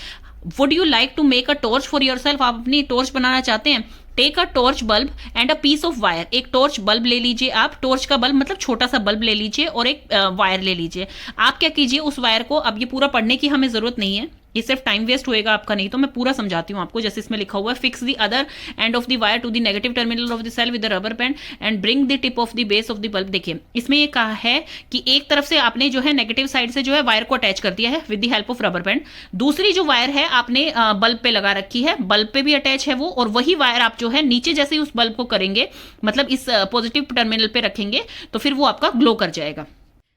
Would you like to make a torch for yourself? आप अपनी टॉर्च बनाना चाहते हैं? Take a torch bulb and a piece of wire. एक torch bulb ले लीजिए आप, torch का बल्ब मतलब छोटा सा बल्ब ले लीजिए, और एक वायर ले लीजिए। आप क्या कीजिए, उस वायर को, अब ये पूरा पढ़ने की हमें जरूरत नहीं है, ये सिर्फ टाइम वेस्ट होएगा आपका, नहीं तो मैं पूरा समझाती हूँ आपको। जैसे इसमें लिखा हुआ है, fix the other end of the wire to the negative terminal of the cell with the rubber band and bring the tip of the base of the bulb. देखिए इसमें ये कहा है कि एक तरफ से आपने जो है नेगेटिव साइड से जो है वायर को अटैच कर दिया है with the help of rubber band, दूसरी जो वायर है आपने बल्ब पे लगा रखी है, बल्ब पे भी अटैच है वो, और वही वायर आप जो है नीचे जैसे उस बल्ब को करेंगे, मतलब इस पॉजिटिव टर्मिनल पे रखेंगे, तो फिर वो आपका ग्लो कर जाएगा।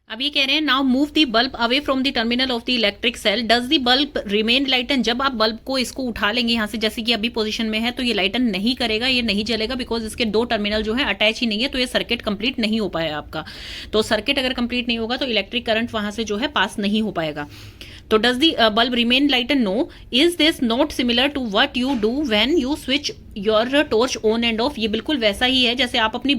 अब ये कह रहे हैं now move the bulb away from the terminal of the electric cell, does the bulb remain lighten? जब आप बल्ब को इसको उठा लेंगे यहाँ से, जैसे कि अभी पोजीशन में है, तो ये लाइटन नहीं करेगा, ये नहीं जलेगा, बिकॉज इसके दो टर्मिनल जो है अटैच ही नहीं है, तो ये सर्किट कंप्लीट नहीं हो पाया आपका। तो सर्किट अगर कंप्लीट नहीं होगा तो इलेक्ट्रिक करंट वहां से जो है पास नहीं हो पाएगा। तो does the bulb remain lighten? No. Is this not similar to what you do when you switch your torch on and off, ये बिल्कुल वैसा ही है जैसे आप अपनी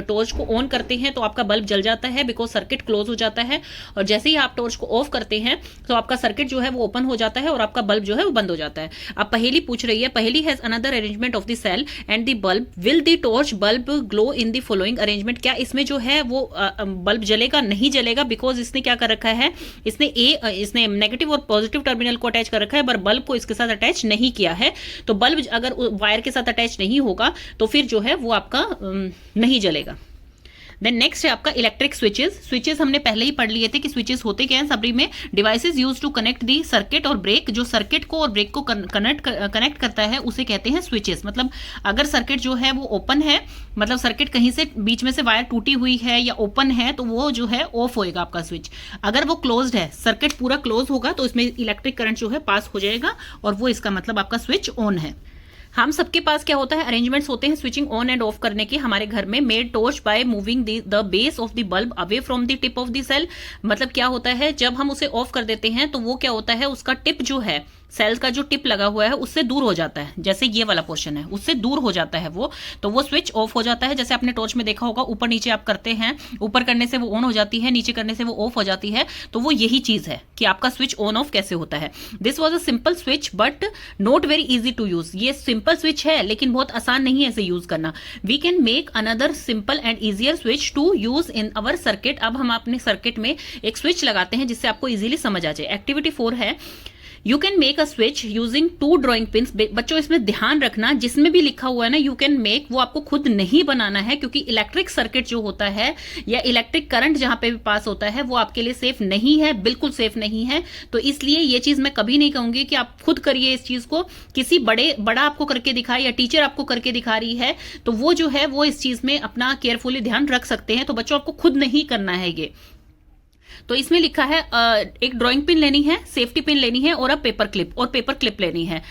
टॉर्च को ऑन करते हैं तो आपका बल्ब जल जाता है बिकॉज सर्किट क्लोज हो जाता है, और जैसे ही आप टॉर्च को ऑफ करते हैं तो आपका सर्किट जो है वो ओपन हो जाता है और आपका बल्ब जो है वो बंद हो जाता है। अब पहेली पूछ रही है, पहेली has another arrangement of the cell and the bulb, will the torch bulb glow in the following arrangement, क्या इसमें जो है वो बल्ब जलेगा? नहीं जलेगा, बिकॉज इसने क्या कर रखा है, इसने नेगेटिव और पॉजिटिव टर्मिनल को अटैच कर रखा है पर बल्ब को इसके साथ अटैच नहीं किया है। तो बल्ब अगर वायर के साथ अटैच नहीं होगा तो फिर जो है वो आपका नहीं जलेगा। देन नेक्स्ट है आपका इलेक्ट्रिक स्विचेस। स्विचेस हमने पहले ही पढ़ लिए थे कि स्विचेस होते क्या हैं सबरी में, devices use to connect the circuit और ब्रेक, जो सर्किट को और ब्रेक को कनेक्ट करता है उसे कहते हैं स्विचेस। मतलब अगर सर्किट जो है वो ओपन है, मतलब सर्किट कहीं से बीच में से वायर टूटी हुई है या ओपन है तो वो जो है ऑफ होएगा आपका स्विच। अगर वो क्लोज्ड है, सर्किट पूरा क्लोज होगा तो इसमें इलेक्ट्रिक करंट जो है पास हो जाएगा और वो इसका मतलब आपका स्विच ऑन है। हम सबके पास क्या होता है, अरेंजमेंट्स होते हैं स्विचिंग ऑन एंड ऑफ करने के हमारे घर में। Made torch by moving the base of the bulb away from the tip of the cell, मतलब क्या होता है जब हम उसे ऑफ कर देते हैं तो वो क्या होता है, उसका टिप जो है, सेल का जो टिप लगा हुआ है उससे दूर हो जाता है, जैसे ये वाला पोर्शन है उससे दूर हो जाता है वो, तो वो स्विच ऑफ हो जाता है। जैसे आपने टॉर्च में देखा होगा ऊपर नीचे आप करते हैं, ऊपर करने से वो ऑन हो जाती है, नीचे करने से वो ऑफ हो जाती है, तो वो यही चीज है कि आपका स्विच ऑन ऑफ कैसे होता है। This was a simple switch but not very easy to use, ये सिंपल स्विच है लेकिन बहुत आसान नहीं है इसे यूज करना। We can make another simple and easier switch to use in our circuit. अब हम अपने सर्किट में एक स्विच लगाते हैं जिससे आपको इजीली समझ आ जाए। एक्टिविटी 4 है, you can make a switch using 2 drawing pins. बच्चों इसमें ध्यान रखना, जिसमें भी लिखा हुआ है ना यू कैन मेक, वो आपको खुद नहीं बनाना है, क्योंकि इलेक्ट्रिक सर्किट जो होता है या इलेक्ट्रिक करंट जहां पे भी पास होता है वो आपके लिए सेफ नहीं है, बिल्कुल सेफ नहीं है। तो इसलिए ये चीज मैं कभी नहीं कहूंगी कि आप खुद करिए इस चीज को, किसी बड़ा आपको करके दिखाए या टीचर आपको करके दिखा रही है तो वो जो है वो इस चीज में अपना केयरफुली ध्यान रख सकते हैं। तो बच्चों आपको खुद नहीं करना है ये। तो इसमें लिखा है एक ड्राइंग पिन लेनी है, सेफ्टी पिन लेनी है और पेपर क्लिप लेनी है,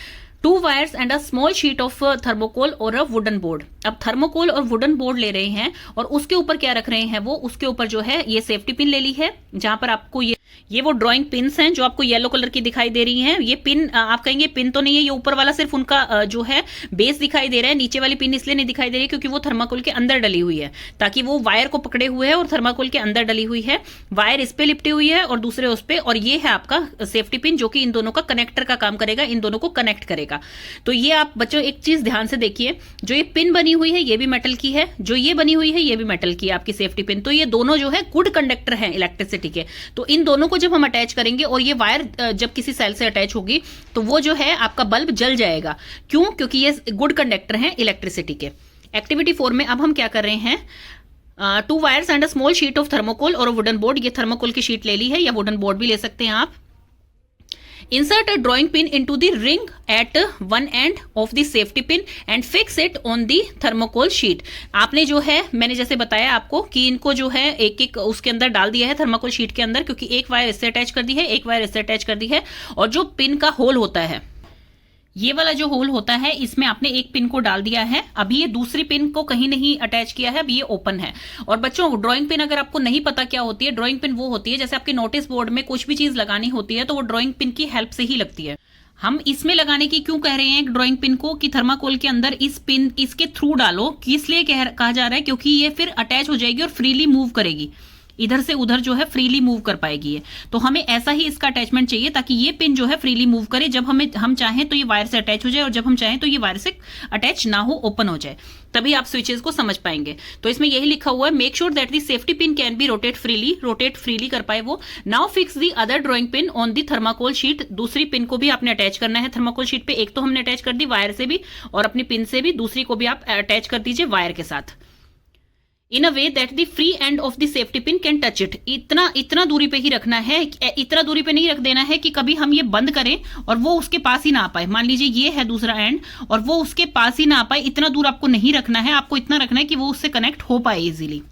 2 wires and a small sheet of thermocol और अ वुडन बोर्ड। अब थर्मोकोल और वुडन बोर्ड ले रहे हैं और उसके ऊपर क्या रख रहे हैं, वो उसके ऊपर जो है ये सेफ्टी पिन ले ली है, जहां पर आपको ये वो ड्राइंग पिन्स हैं जो आपको येलो कलर की दिखाई दे रही हैं। ये पिन आप कहेंगे पिन तो नहीं है, ये ऊपर वाला सिर्फ उनका जो है बेस दिखाई दे रहा है, नीचे वाली पिन इसलिए नहीं दिखाई दे रही क्योंकि वो थर्माकोल के अंदर डली हुई है, ताकि वो वायर को पकड़े हुए है और थर्माकोल के अंदर डली हुई है, वायर इस पे लिपटी हुई है और दूसरे उस पे, और ये है आपका सेफ्टी पिन जो कि इन दोनों का कनेक्टर का काम करेगा, इन दोनों को कनेक्ट करेगा। तो ये आप बच्चों एक चीज ध्यान से देखिए, जो ये पिन बनी हुई है ये भी मेटल की है, जो ये बनी हुई है ये भी मेटल की है आपकी सेफ्टी पिन। तो ये दोनों जो है गुड कंडक्टर हैं इलेक्ट्रिसिटी के। तो इन दोनों को जब हम अटैच करेंगे और ये वायर जब किसी सेल से अटैच होगी तो वो जो है आपका बल्ब जल जाएगा। क्यों? क्योंकि ये गुड कंडक्टर हैं इलेक्ट्रिसिटी के। एक्टिविटी 4 में अब हम क्या कर रहे हैं, 2 wires and a small sheet of thermocol और वुडन बोर्ड। ये थर्मोकोल की शीट ले ली है या वुडन बोर्ड भी ले सकते हैं आप। Insert a drawing pin into the ring at one end of the safety pin and fix it on the thermocol sheet। आपने जो है मैंने जैसे बताया आपको कि इनको जो है एक एक उसके अंदर डाल दिया है थर्मोकोल शीट के अंदर, क्योंकि एक वायर इससे अटैच कर दी है, एक वायर इससे अटैच कर दी है, और जो पिन का होल होता है, ये वाला जो होल होता है इसमें आपने एक पिन को डाल दिया है। अभी ये दूसरी पिन को कहीं नहीं अटैच किया है, अभी ये ओपन है। और बच्चों ड्राइंग पिन अगर आपको नहीं पता क्या होती है, ड्राइंग पिन वो होती है जैसे आपके नोटिस बोर्ड में कुछ भी चीज लगानी होती है तो वो ड्राइंग पिन की हेल्प से ही लगती है। हम इसमें लगाने की क्यों कह रहे हैं ड्राइंग पिन को कि थर्माकोल के अंदर इस पिन इसके थ्रू डालो, इसलिए कहा जा रहा है क्योंकि ये फिर अटैच हो जाएगी और फ्रीली मूव करेगी, इधर से उधर जो है फ्रीली मूव कर पाएगी ये। तो हमें ऐसा ही इसका अटैचमेंट चाहिए ताकि ये पिन जो है फ्रीली मूव करे, जब हम चाहें तो ये वायर से अटैच हो जाए और जब हम चाहें तो ये वायर से अटैच ना हो, ओपन हो जाए, तभी आप स्विचेस को समझ पाएंगे। तो इसमें यही लिखा हुआ है, make sure that the safety pin can be rotate freely कर पाए वो। Now fix the other drawing pin on the thermocol sheet. दूसरी पिन को भी आपने अटैच करना है थर्माकोल शीट पे। एक तो हमने अटैच कर दी वायर से भी और अपनी पिन से भी, दूसरी को भी आप अटैच कर दीजिए वायर के साथ। In a way that the free end of the safety pin can touch it. इतना दूरी पे ही रखना है, इतना दूरी पे नहीं रख देना है कि कभी हम ये बंद करें और वो उसके पास ही ना आ पाए। मान लीजिए ये है दूसरा एंड और वो उसके पास ही ना आ पाए, इतना दूर आपको नहीं रखना है, आपको इतना रखना है कि वो उससे कनेक्ट हो पाए इजीली।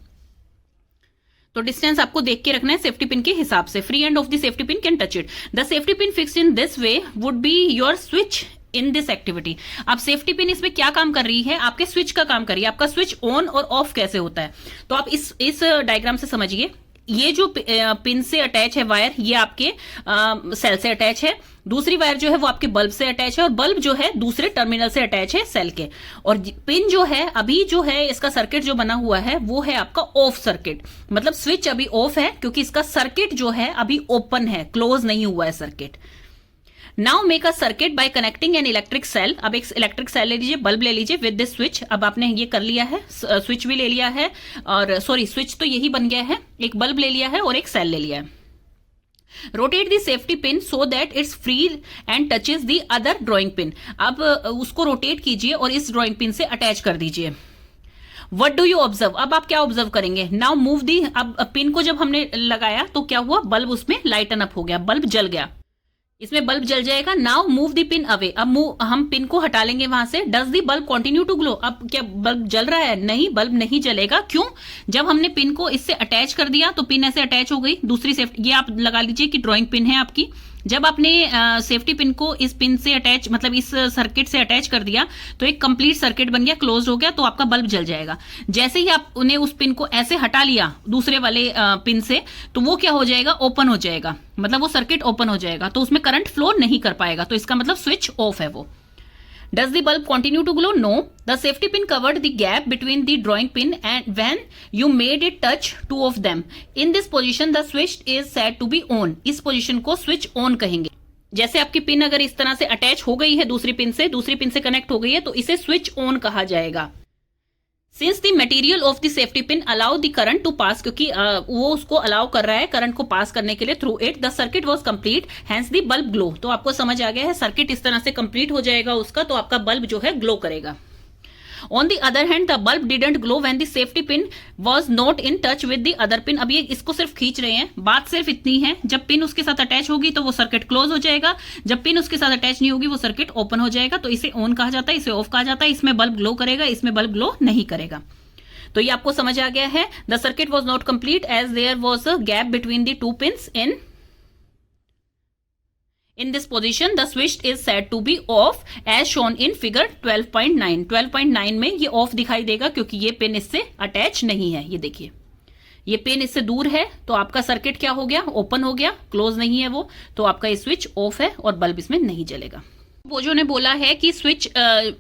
तो डिस्टेंस आपको देख के रखना है सेफ्टी पिन के हिसाब से। Free end of the safety pin can touch it. The safety pin fixed in this way would be your switch in this activity. अब सेफ्टी पिन इसमें क्या काम कर रही है, आपके स्विच का काम कर रही है। आपका स्विच ऑन और ऑफ कैसे होता है, तो आप इस डायग्राम से समझिए। ये जो पिन से अटैच है वायर, ये आपके सेल से अटैच है। दूसरी वायर जो है वो आपके बल्ब से अटैच है और बल्ब जो है दूसरे टर्मिनल से अटैच है सेल के। और पिन जो है अभी जो है इसका सर्किट जो बना हुआ है वो है आपका ऑफ सर्किट, मतलब स्विच अभी ऑफ है क्योंकि इसका सर्किट जो है अभी ओपन है, क्लोज नहीं हुआ है circuit. Now make a circuit by connecting an electric cell. अब एक इलेक्ट्रिक सेल ले लीजिए, बल्ब ले लीजिए विद दिस स्विच। अब आपने ये कर लिया है, स्विच भी ले लिया है, और सॉरी स्विच तो यही बन गया है, एक बल्ब ले लिया है और एक सेल ले लिया है। Rotate the safety pin so that it's free and touches the other drawing pin. अब उसको रोटेट कीजिए और इस ड्रॉइंग पिन से अटैच कर दीजिए। वट डू यू ऑब्जर्व, अब आप क्या ऑब्जर्व करेंगे, नाउ मूव दी। अब पिन को जब हमने लगाया तो क्या हुआ, बल्ब उसमें लाइटन अप हो गया, बल्ब जल गया, इसमें बल्ब जल जाएगा। Now move the pin away, अब हम पिन को हटा लेंगे वहां से। Does the bulb continue to glow, अब क्या बल्ब जल रहा है, नहीं, बल्ब नहीं जलेगा। क्यों, जब हमने पिन को इससे अटैच कर दिया तो पिन ऐसे अटैच हो गई। दूसरी सेफ्टी, ये आप लगा लीजिए कि ड्राइंग पिन है आपकी। जब आपने सेफ्टी पिन को इस पिन से अटैच, मतलब इस सर्किट से अटैच कर दिया तो एक कंप्लीट सर्किट बन गया, क्लोज हो गया, तो आपका बल्ब जल जाएगा। जैसे ही आप उन्हें उस पिन को ऐसे हटा लिया दूसरे वाले पिन से, तो वो क्या हो जाएगा, ओपन हो जाएगा, मतलब वो सर्किट ओपन हो जाएगा, तो उसमें करंट फ्लो नहीं कर पाएगा, तो इसका मतलब स्विच ऑफ है वो। Does the bulb continue to glow? No. The safety pin covered the gap between the drawing pin and when you made it touch two of them. In this position, the switch is said to be on. इस position को switch on कहेंगे। जैसे आपकी pin अगर इस तरह से attach हो गई है दूसरी पिन से कनेक्ट हो गई है, तो इसे स्विच ऑन कहा जाएगा। Since the material of the safety pin allow the current to pass, क्योंकि वो उसको अलाउ कर रहा है करंट को पास करने के लिए through it, the circuit was complete hence the bulb glow. तो आपको समझ आ गया है, सर्किट इस तरह से कंप्लीट हो जाएगा उसका, तो आपका बल्ब जो है ग्लो करेगा। On the other hand the bulb didn't glow when the safety pin was not in touch with the other pin. अब ये इसको सिर्फ खींच रहे हैं, बात सिर्फ इतनी है, जब पिन उसके साथ अटैच होगी तो वो सर्किट क्लोज हो जाएगा, जब पिन उसके साथ अटैच नहीं होगी वो सर्किट ओपन हो जाएगा। तो इसे ऑन कहा जाता है, इसे ऑफ कहा जाता है। इसमें बल्ब ग्लो करेगा, इसमें बल्ब ग्लो नहीं करेगा। तो ये आपको समझ आ गया है। The circuit was not complete as there was a gap between the two pins in this position the switch is said to be off as shown in figure 12.9। 12.9 में ये ऑफ दिखाई देगा क्योंकि ये पिन इससे अटैच नहीं है। ये देखिए, ये पिन इससे दूर है, तो आपका सर्किट क्या हो गया, ओपन हो गया, क्लोज नहीं है वो, तो आपका ये स्विच ऑफ है और बल्ब इसमें नहीं जलेगा। बोजो ने बोला है कि switch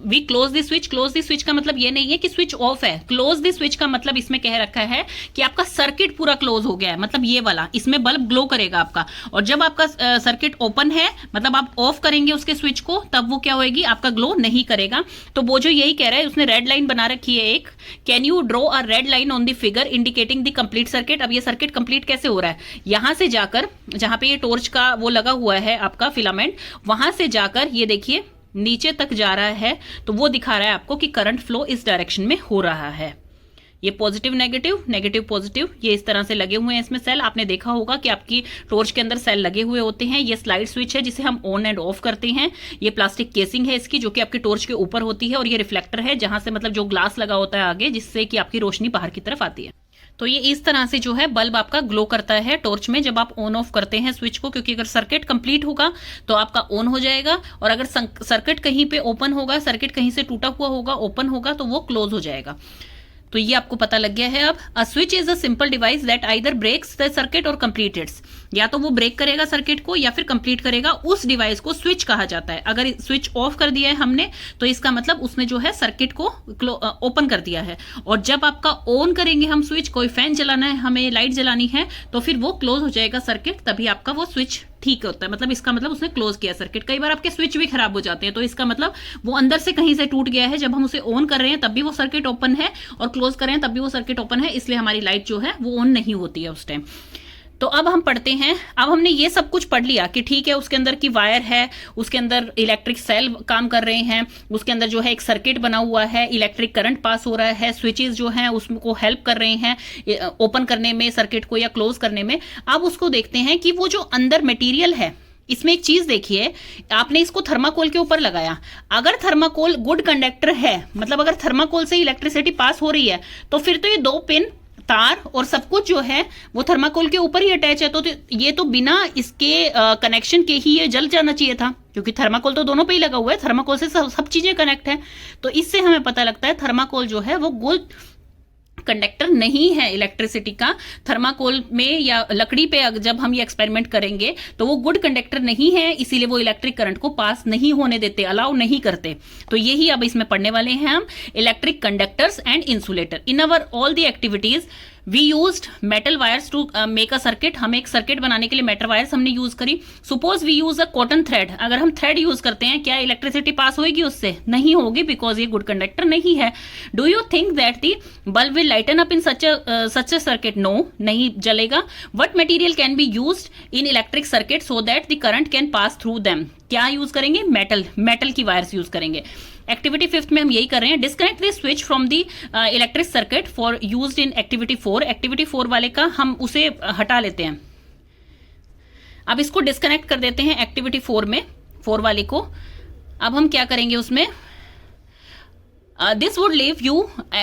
we close the switch. Close the switch का मतलब ये नहीं है कि स्विच ऑफ है। क्लोज द स्विच का मतलब इसमें कह रखा है कि आपका सर्किट पूरा क्लोज हो गया है, मतलब ये वाला, इसमें बल्ब ग्लो करेगा आपका। और जब आपका सर्किट ओपन है, मतलब आप ऑफ करेंगे उसके स्विच को, तब वो क्या होएगी, आपका ग्लो नहीं करेगा। तो बोजो यही कह रहा है, उसने रेड लाइन बना रखी है एक। Can you draw a red line on the figure indicating the complete circuit. अब ये सर्किट कंप्लीट कैसे हो रहा है, यहां से जाकर, जहां पे ये टॉर्च का वो लगा हुआ है आपका फिलामेंट, वहां से जाकर ये देखिए नीचे तक जा रहा है, तो वो दिखा रहा है आपको कि करंट फ्लो इस डायरेक्शन में हो रहा है। ये पॉजिटिव नेगेटिव, नेगेटिव पॉजिटिव, ये इस तरह से लगे हुए हैं इसमें सेल। आपने देखा होगा कि आपकी टॉर्च के अंदर सेल लगे हुए होते हैं। ये स्लाइड स्विच है जिसे हम ऑन एंड ऑफ करते हैं। ये प्लास्टिक केसिंग है इसकी, जो कि आपकी टॉर्च के ऊपर होती है, और ये रिफ्लेक्टर है जहां से, मतलब जो ग्लास लगा होता है आगे, जिससे कि आपकी रोशनी बाहर की तरफ आती है। तो ये इस तरह से जो है बल्ब आपका ग्लो करता है टॉर्च में जब आप ऑन ऑफ करते हैं स्विच को, क्योंकि अगर सर्किट कंप्लीट होगा तो आपका ऑन हो जाएगा, और अगर सर्किट कहीं पे ओपन होगा, सर्किट कहीं से टूटा हुआ होगा, ओपन होगा, तो वो क्लोज हो जाएगा। तो ये आपको पता लग गया है अब। A switch is a simple device that either breaks the circuit और कंप्लीट्स। या तो वो ब्रेक करेगा सर्किट को या फिर कंप्लीट करेगा, उस डिवाइस को स्विच कहा जाता है। अगर स्विच ऑफ कर दिया है हमने, तो इसका मतलब उसने जो है सर्किट को ओपन कर दिया है। और जब आपका ऑन करेंगे हम स्विच, कोई फैन चलाना है, हमें लाइट जलानी है, तो फिर वो क्लोज हो जाएगा सर्किट, तभी आपका वो स्विच ठीक होता है। मतलब इसका मतलब उसने क्लोज किया सर्किट। कई बार आपके स्विच भी खराब हो जाते हैं, तो इसका मतलब वो अंदर से कहीं से टूट गया है। जब हम उसे ऑन कर रहे हैं तब भी वो सर्किट ओपन है, और क्लोज कर रहे हैं तब भी वो सर्किट ओपन है, इसलिए हमारी लाइट जो है वो ऑन नहीं होती है उस टाइम। तो अब हम पढ़ते हैं। अब हमने ये सब कुछ पढ़ लिया कि ठीक है, उसके अंदर की वायर है, उसके अंदर इलेक्ट्रिक सेल काम कर रहे हैं, उसके अंदर जो है एक सर्किट बना हुआ है, इलेक्ट्रिक करंट पास हो रहा है, स्विचेस जो हैं उसको हेल्प कर रहे हैं ओपन करने में सर्किट को या क्लोज करने में। अब उसको देखते हैं कि वो जो अंदर मटेरियल है, इसमें एक चीज देखिए, आपने इसको थर्माकोल के ऊपर लगाया। अगर थर्माकोल गुड कंडक्टर है, मतलब अगर थर्माकोल से इलेक्ट्रिसिटी पास हो रही है, तो फिर तो ये दो पिन, तार और सब कुछ जो है वो थर्माकोल के ऊपर ही अटैच है। तो ये तो बिना इसके कनेक्शन के ही ये जल जाना चाहिए था, क्योंकि थर्माकोल तो दोनों पे ही लगा हुआ है, थर्माकोल से सब चीजें कनेक्ट है। तो इससे हमें पता लगता है थर्माकोल जो है वो गुड कंडक्टर नहीं है इलेक्ट्रिसिटी का। थर्माकोल में या लकड़ी पे जब हम ये एक्सपेरिमेंट करेंगे तो वो गुड कंडक्टर नहीं है, इसीलिए वो इलेक्ट्रिक करंट को पास नहीं होने देते, अलाउ नहीं करते। तो यही अब इसमें पढ़ने वाले हैं हम, electric conductors and insulator. In our all the activities we used metal wires to make a circuit. हम एक सर्किट बनाने के लिए मेटल वायर्स हमने यूज करी। Suppose we use a cotton thread, अगर हम थ्रेड यूज करते हैं क्या इलेक्ट्रिसिटी पास होगी उससे? नहीं होगी, बिकॉज ये गुड कंडक्टर नहीं है। Do you think that the bulb will lighten up in such a circuit? No, नहीं जलेगा। What material can be use in electric circuit so that the current can pass through them? क्या use करेंगे? Metal की wires use करेंगे। Activity 5 में हम यही कर रहे हैं, disconnect the switch from the electric circuit for used in activity 4। Activity 4 वाले का हम उसे हटा लेते हैं। अब इसको डिस्कनेक्ट कर देते हैं एक्टिविटी 4 में, 4 वाले को। अब हम क्या करेंगे उसमें, this would leave you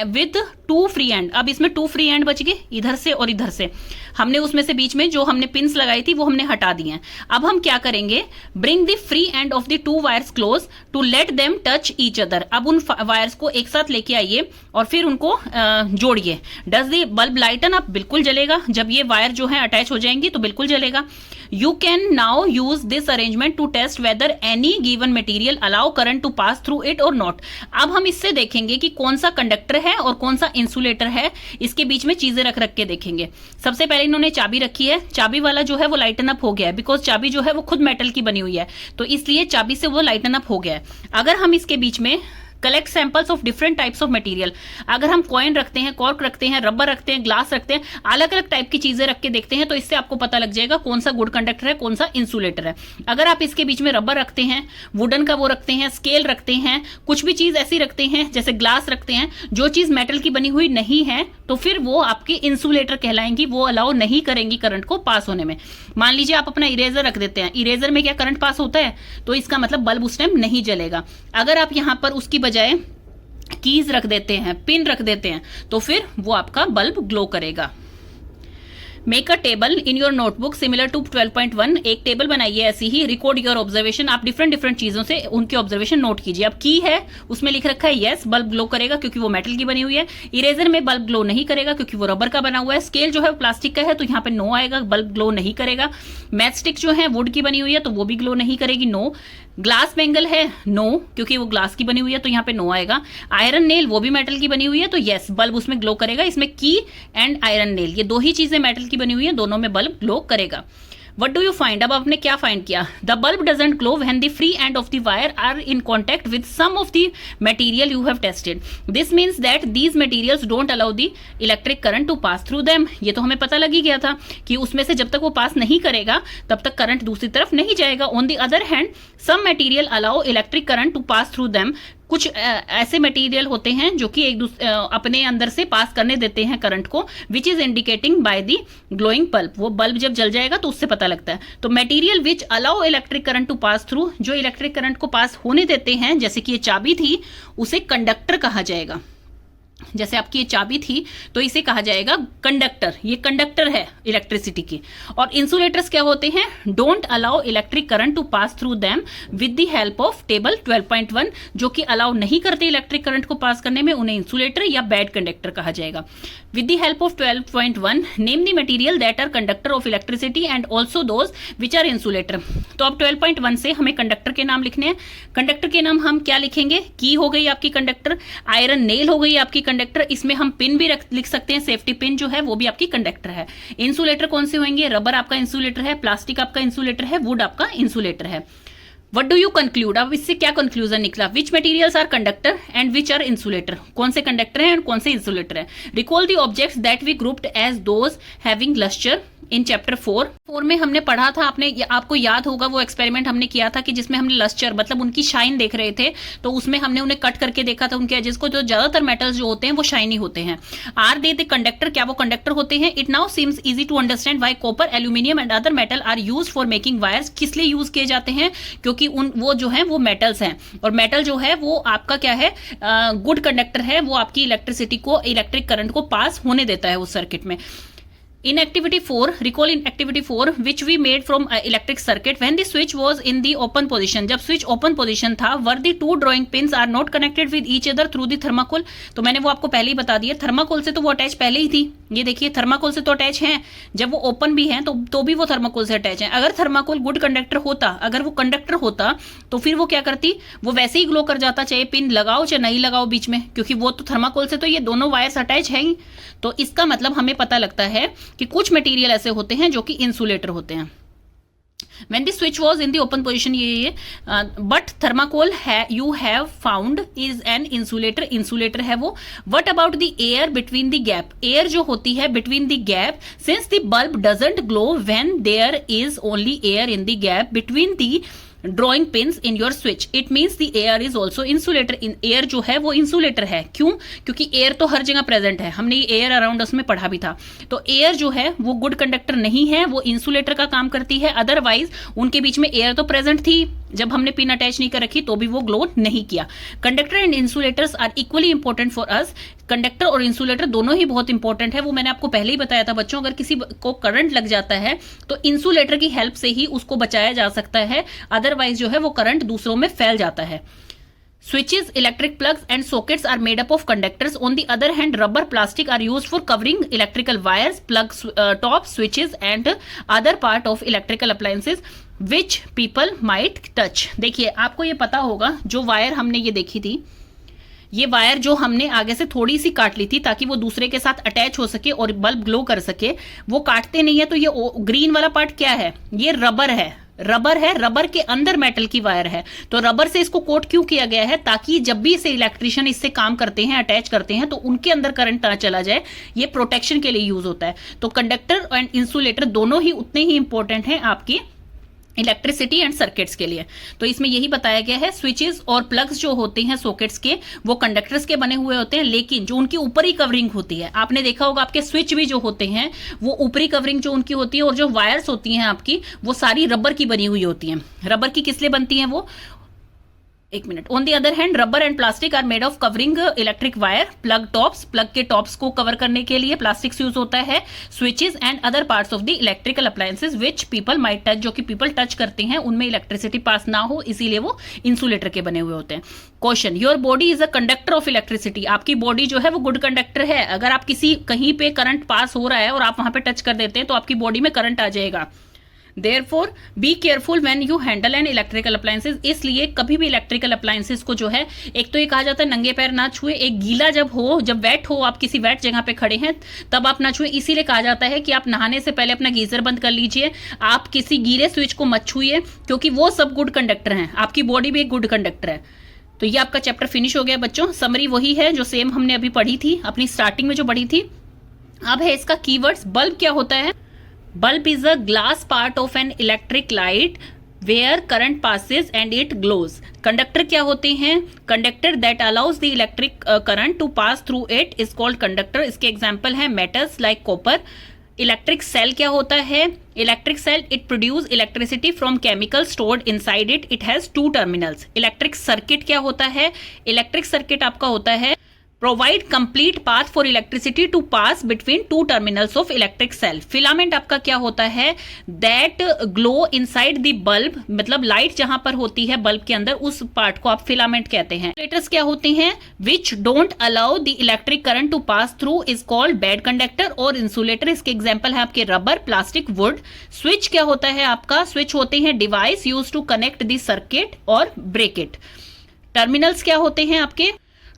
with 2 free and. अब इसमें 2 फ्री एंड बच गए, इधर से और इधर से। हमने उसमें से बीच में जो हमने पिंस लगाई थी वो हमने हटा दी हैं। अब हम क्या करेंगे, bring the free end of the 2 wires close to let them touch each other. अब उन वायर्स को एक साथ लेके आइए और फिर उनको जोड़िए। Does the bulb lighten up? बिल्कुल जलेगा। जब ये वायर जो है अटैच हो जाएंगी तो बिल्कुल जलेगा। You can now use this arrangement to test whether any given material allow current to pass through it और नॉट। अब हम इससे देखेंगे कि कौन सा कंडक्टर है और कौन सा इंसुलेटर है, इसके बीच में चीजें रख रख के देखेंगे। सबसे पहले इन्होंने चाबी रखी है, चाबी वाला जो है वो लाइटन अप हो गया है, बिकॉज चाबी जो है वो खुद मेटल की बनी हुई है, तो इसलिए चाबी से वो लाइटन अप हो गया है। अगर हम इसके बीच में collect samples of different types of material, अगर हम कॉइन रखते हैं, कॉर्क रखते हैं, रबर रखते हैं, ग्लास रखते हैं, अलग अलग टाइप की चीजें रख के देखते हैं, तो इससे आपको पता लग जाएगा कौन सा गुड कंडक्टर है, कौन सा इंसुलेटर है। अगर आप इसके बीच में रबर रखते हैं, वुडन का वो रखते हैं, स्केल रखते हैं, कुछ भी चीज ऐसी रखते हैं जैसे ग्लास रखते हैं, जो चीज मेटल की बनी हुई नहीं है, तो फिर वो आपकी इंसुलेटर कहलाएंगी, वो अलाउ नहीं करेंगी करंट को पास होने में। मान लीजिए आप अपना इरेजर रख देते हैं, इरेजर में क्या करंट पास होता है, तो इसका मतलब बल्ब उस टाइम नहीं जलेगा। अगर आप यहां पर उसकी बजाय कीज रख देते हैं, पिन रख देते हैं, तो फिर वो आपका बल्ब ग्लो करेगा। Make a table in your notebook similar to 12.1। एक टेबल बनाइए ऐसी ही, रिकॉर्ड योर ऑब्जर्वेशन। आप डिफरेंट चीजों से उनके ऑब्जर्वेशन नोट कीजिए। अब की है, उसमें लिख रखा है यस बल्ब ग्लो करेगा क्योंकि वो मेटल की बनी हुई है। इरेजर में बल्ब ग्लो नहीं करेगा क्योंकि वो रबर का बना हुआ है। स्केल जो है प्लास्टिक का है तो यहाँ पे नो आएगा, बल्ब ग्लो नहीं करेगा। मैच स्टिक जो है वुड की बनी हुई है तो वो भी ग्लो नहीं करेगी, नो। ग्लास बेंगल है, नो, क्योंकि वो ग्लास की बनी हुई है तो यहाँ पे नो आएगा। आयरन नेल वो भी मेटल की बनी हुई है तो यस बल्ब उसमें ग्लो करेगा। इसमें की एंड आयरन नेल ये 2 ही चीजें मेटल की बनी हुई है, दोनों में बल्ब ग्लो करेगा। What do you find? अब आपने क्या फाइंड किया? The bulb doesn't glow when the free end of the wire are in contact with some of the material you have tested. This means that these materials don't allow the electric current to pass through them. ये तो हमें पता लग ही गया था कि उसमें से जब तक वो पास नहीं करेगा तब तक करंट दूसरी तरफ नहीं जाएगा। On the other hand, some material allow electric current to pass through them. कुछ ऐसे मटेरियल होते हैं जो कि अपने अंदर से पास करने देते हैं करंट को, which is indicating by the glowing bulb. वो बल्ब जब जल जाएगा तो उससे पता लगता है। तो material which allow electric current to pass through, जो इलेक्ट्रिक करंट को पास होने देते हैं, जैसे कि ये चाबी थी, उसे कंडक्टर कहा जाएगा। जैसे आपकी ये चाबी थी तो इसे कहा जाएगा कंडक्टर। ये कंडक्टर है इलेक्ट्रिसिटी की। और इंसुलेटर्स क्या होते हैं? Don't allow electric current to pass through them with the help of table 12.1। जो कि अलाउ नहीं करते इलेक्ट्रिक करंट को पास करने में, उन्हें इंसुलेटर या बैड कंडक्टर कहा जाएगा। With the help of 12.1 name the material that are conductor of electricity and also those which are insulator. तो अब 12.1 से हमें कंडक्टर के नाम लिखने हैं। कंडक्टर के नाम हम क्या लिखेंगे? की हो गई आपकी कंडक्टर, आयरन नेल हो गई आपकी कंडक्टर, इसमें हम पिन भी लिख सकते हैं, सेफ्टी पिन जो है वो भी आपकी कंडक्टर है। इंसुलेटर कौन से होंगे? रबर आपका इंसुलेटर है, प्लास्टिक आपका इंसुलेटर है, वुड आपका इंसुलेटर है। What do you conclude? अब इससे क्या कंक्लूजन निकला? Which materials are conductor and which are insulator. कौन से कंडक्टर हैं और कौन से इंसुलेटर है। Recall the objects that we grouped as those having lustre in chapter 4 में हमने पढ़ा था, आपको याद होगा वो एक्सपेरिमेंट हमने किया था कि जिसमें हमने लस्टर मतलब उनकी शाइन देख रहे थे, तो उसमें हमने उन्हें कट करके देखा था उनके एजेस को। जो ज्यादातर मेटल्स जो होते हैं वो शाइनी होते हैं। Are they the conductor? क्या वो कंडक्टर होते हैं? It now seems easy to understand why copper, aluminium and other metal are use for making wires. किस लिए यूज किए जाते हैं? क्योंकि वो जो है वो मेटल्स हैं, और मेटल जो है वो आपका क्या है? गुड कंडक्टर है, वो आपकी इलेक्ट्रिसिटी को, इलेक्ट्रिक करंट को पास होने देता है उस सर्किट में। In activity 4, recall in activity 4 which we made from electric circuit when the switch was in the open position. जब switch open position था, were the two drawing pins are not connected with each other through the thermocol. तो मैंने वो आपको पहले ही बता दिया, thermocol से तो वो अटैच पहले ही थी। ये देखिए थर्माकोल से तो अटैच हैं, जब वो ओपन भी हैं तो भी वो थर्माकोल से अटैच हैं। अगर थर्माकोल गुड कंडक्टर होता, अगर वो कंडक्टर होता तो फिर वो क्या करती, वो वैसे ही ग्लो कर जाता, चाहे पिन लगाओ चाहे नहीं लगाओ बीच में, क्योंकि वो तो थर्माकोल से तो ये दोनों वायर्स अटैच है ही। तो इसका मतलब हमें पता लगता है कि कुछ मटेरियल ऐसे होते हैं जो कि इंसुलेटर होते हैं। When the switch was in the open position, but thermocol you have found is an insulator, insulator है वो। What about the air between the gap? Air जो होती है between the gap, since the bulb doesn't glow when there is only air in the gap between the drawing pins in your switch, it means the air is also insulator. Air जो है वो insulator है। क्यों? क्योंकि air तो हर जगह present है, हमने ये एयर अराउंड अस में पढ़ा भी था। तो एयर जो है वो गुड कंडक्टर नहीं है, वो इंसुलेटर का काम करती है। अदरवाइज उनके बीच में एयर तो प्रेजेंट थी, जब हमने पिन अटैच नहीं कर रखी तो भी वो ग्लो नहीं किया। Conductor and insulators are equally important for us. Conductor और इंसुलेटर दोनों ही बहुत इंपॉर्टेंट है, वो मैंने आपको पहले ही बताया था बच्चों। अगर किसी को करंट लग जाता है तो इंसुलेटर की हेल्प से ही उसको बचाया जा सकता है, अदरवाइज जो है वो करंट दूसरों में फैल जाता है। Switches, electric plugs and sockets are made up of conductors. On the other hand, rubber, plastic are used for covering electrical wires, plugs, tops, switches and other part of electrical appliances which people might touch. देखिए आपको ये पता होगा, जो wire हमने ये देखी थी, ये वायर जो हमने आगे से थोड़ी सी काट ली थी ताकि वो दूसरे के साथ अटैच हो सके और बल्ब ग्लो कर सके, वो काटते नहीं है। तो ये ग्रीन वाला पार्ट क्या है? ये रबर है। रबर है, रबर के अंदर मेटल की वायर है। तो रबर से इसको कोट क्यों किया गया है? ताकि जब भी इसे इलेक्ट्रिशियन इससे काम करते हैं, अटैच करते हैं, तो उनके अंदर करंट ना चला जाए। ये प्रोटेक्शन के लिए यूज होता है। तो कंडक्टर एंड इंसुलेटर दोनों ही उतने ही इंपॉर्टेंट हैं आपकी इलेक्ट्रिसिटी एंड सर्किट्स के लिए। तो इसमें यही बताया गया है, स्विचेस और प्लग्स जो होते हैं सॉकेट्स के, वो कंडक्टर्स के बने हुए होते हैं, लेकिन जो उनकी ऊपरी कवरिंग होती है, आपने देखा होगा आपके स्विच भी जो होते हैं वो ऊपरी कवरिंग जो उनकी होती है, और जो वायर्स होती हैं आपकी वो सारी रबर की बनी हुई होती हैं। रबर की किस लिए बनती हैं वो? एक minute. On the other hand rubber and plastic are made of covering electric wire, plug tops, plug के टॉप्स को कवर करने के लिए प्लास्टिक्स यूज होता है। Switches and other parts of the electrical appliances which people might touch, जो कि people touch करते हैं, उनमें इलेक्ट्रिसिटी पास ना हो, इसीलिए वो इंसुलेटर के बने हुए होते हैं। Question, your body is a conductor of electricity. आपकी बॉडी जो है वो गुड कंडक्टर है। अगर आप किसी कहीं पे करंट पास हो रहा है और आप वहां पे टच कर देते हैं तो आपकी बॉडी में करंट आ जाएगा। Therefore, be careful when you handle an electrical appliances. इसलिए कभी भी इलेक्ट्रिकल अप्लायंसेस को जो है, एक तो ये कहा जाता है नंगे पैर ना छुए, एक गीला जब हो, जब वेट हो, आप किसी वेट जगह पे खड़े हैं तब आप ना छुए। इसीलिए कहा जाता है कि आप नहाने से पहले अपना गीजर बंद कर लीजिए, आप किसी गीले स्विच को मत छुइए, क्योंकि वो सब गुड कंडक्टर हैं। आपकी बॉडी भी एक गुड कंडक्टर है। तो ये आपका चैप्टर फिनिश हो गया बच्चों। समरी वही है जो सेम हमने अभी पढ़ी थी, अपनी स्टार्टिंग में जो पढ़ी थी। अब है इसका कीवर्ड्स। बल्ब क्या होता है? Bulb is a glass part of an electric light where current passes and it glows. Conductor क्या होते हैं? Conductor that allows the electric current to pass through it is called conductor. इसके example हैं metals like copper. Electric cell क्या होता है? Electric cell it produce electricity from chemical stored inside it, it has 2 terminals. Electric circuit क्या होता है? Electric circuit आपका होता है provide complete path for electricity to pass between 2 terminals of electric cell. Filament आपका क्या होता है? That glow inside the bulb, मतलब लाइट जहां पर होती है बल्ब के अंदर, उस पार्ट को आप फिलामेंट कहते हैं। इंसुलेटर्स क्या होते हैं? Which don't allow the electric current to pass through is called bad conductor और इंसुलेटर। इसके एग्जाम्पल है आपके रबर, प्लास्टिक, वुड। स्विच क्या होता है आपका? स्विच होते हैं device use to connect the circuit और ब्रेक इट। टर्मिनल्स क्या होते हैं आपके?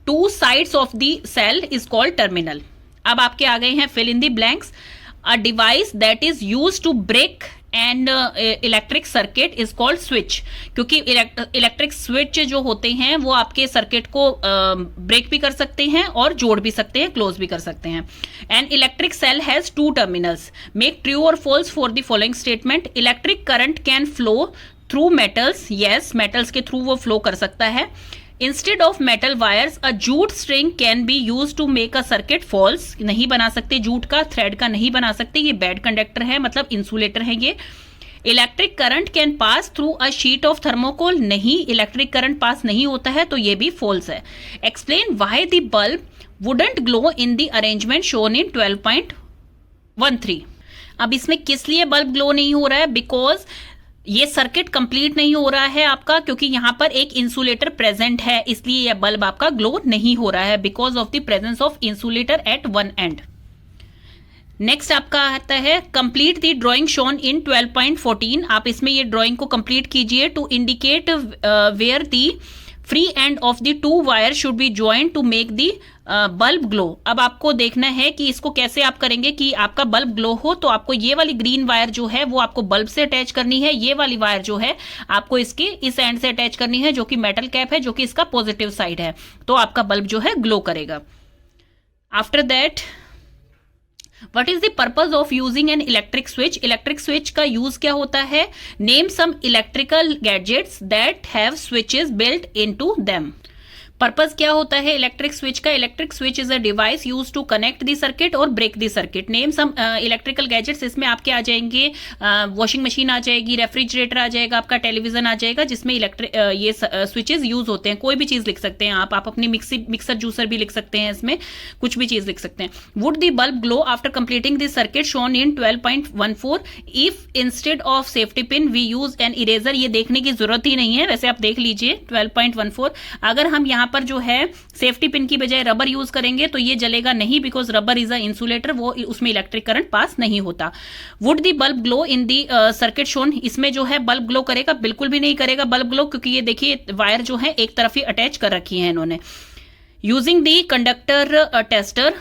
2 sides of the cell is called terminal. अब आपके आ गए हैं fill in the blanks. A device that is used to break and electric circuit is called switch. क्योंकि इलेक्ट्रिक स्विच जो होते हैं वो आपके सर्किट को ब्रेक भी कर सकते हैं और जोड़ भी सकते हैं, क्लोज भी कर सकते हैं। An electric cell has 2 terminals. Make true or false for the following statement. Electric current can flow through metals. Yes, metals के थ्रू वो फ्लो कर सकता है। Instead of metal wires, a jute string can be used to make a circuit. False, नहीं बना सकते, jute का, thread का नहीं बना सकते, ये बैड कंडक्टर है, मतलब इंसुलेटर है ये। Electric current can pass through a sheet of thermocol, नहीं, इलेक्ट्रिक करंट पास नहीं होता है, तो ये भी फॉल्स है। Explain why the bulb wouldn't glow in the arrangement shown in 12.13। अब इसमें किस लिए बल्ब ग्लो नहीं हो रहा है? बिकॉज ये सर्किट कंप्लीट नहीं हो रहा है आपका, क्योंकि यहां पर एक इंसुलेटर प्रेजेंट है, इसलिए यह बल्ब आपका ग्लो नहीं हो रहा है, because of the presence of insulator at one end. Next आपका आता है complete the drawing shown in 12.14। आप इसमें ये ड्राइंग को कंप्लीट कीजिए to indicate where the free end of the two wire should be joint to make the bulb glow. अब आपको देखना है कि इसको कैसे आप करेंगे कि आपका बल्ब ग्लो हो। तो आपको ये वाली ग्रीन वायर जो है वो आपको बल्ब से अटैच करनी है, ये वाली वायर जो है आपको इसके इस एंड से अटैच करनी है, जो कि मेटल कैप है, जो कि इसका पॉजिटिव साइड है, तो आपका बल्ब जो है ग्लो करेगा। After that, What is the purpose of using an electric switch? Electric switch का यूज क्या होता है? Name some electrical gadgets that have switches built into them. Purpose क्या होता है इलेक्ट्रिक स्विच का? Electric switch is a device use to connect the circuit और break the circuit. Name some electrical gadgets, इसमें आपके आ जाएंगे वॉशिंग मशीन आ जाएगी, refrigerator आ जाएगा, आपका टेलीविजन आ जाएगा, जिसमें ये स्विचेस यूज होते हैं। कोई भी चीज लिख सकते हैं आप अपनी मिक्सर जूसर भी लिख सकते हैं, इसमें कुछ भी चीज लिख सकते हैं। Would the bulb glow after completing the circuit shown in 12.14 if instead of safety pin we use an eraser? ये देखने की जरूरत ही नहीं है, वैसे आप देख लीजिए 12.14। अगर हम यहाँ पर जो है सेफ्टी पिन की बजाय रबर यूज करेंगे तो ये जलेगा नहीं, because rubber is a insulator, वो उसमें इलेक्ट्रिक करंट पास नहीं होता। Would the bulb glow in the circuit shown? इसमें जो है बल्ब ग्लो करेगा? बिल्कुल भी नहीं करेगा बल्ब ग्लो, क्योंकि ये देखिए वायर जो है एक तरफ ही अटैच कर रखी है इन्होंने। Using the conductor tester,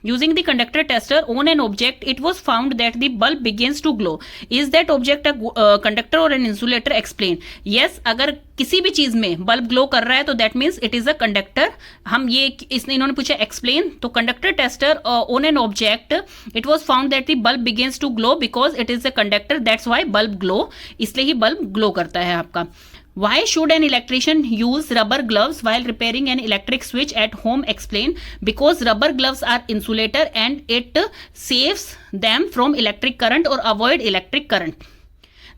Using the conductor tester on an object, it was found that the bulb begins to glow. Is that object a conductor or an insulator? Explain. Yes, अगर किसी भी चीज में bulb glow कर रहा है तो that means it is a conductor. हम ये इसने इन्होंने पूछा explain, तो conductor tester on an object, it was found that the bulb begins to glow because it is a conductor. That's why bulb glow. इसलिए ही बल्ब ग्लो करता है आपका। Why should an electrician use rubber gloves while repairing an electric switch at home? Explain. Because rubber gloves are insulator and it saves them from electric current or avoid electric current.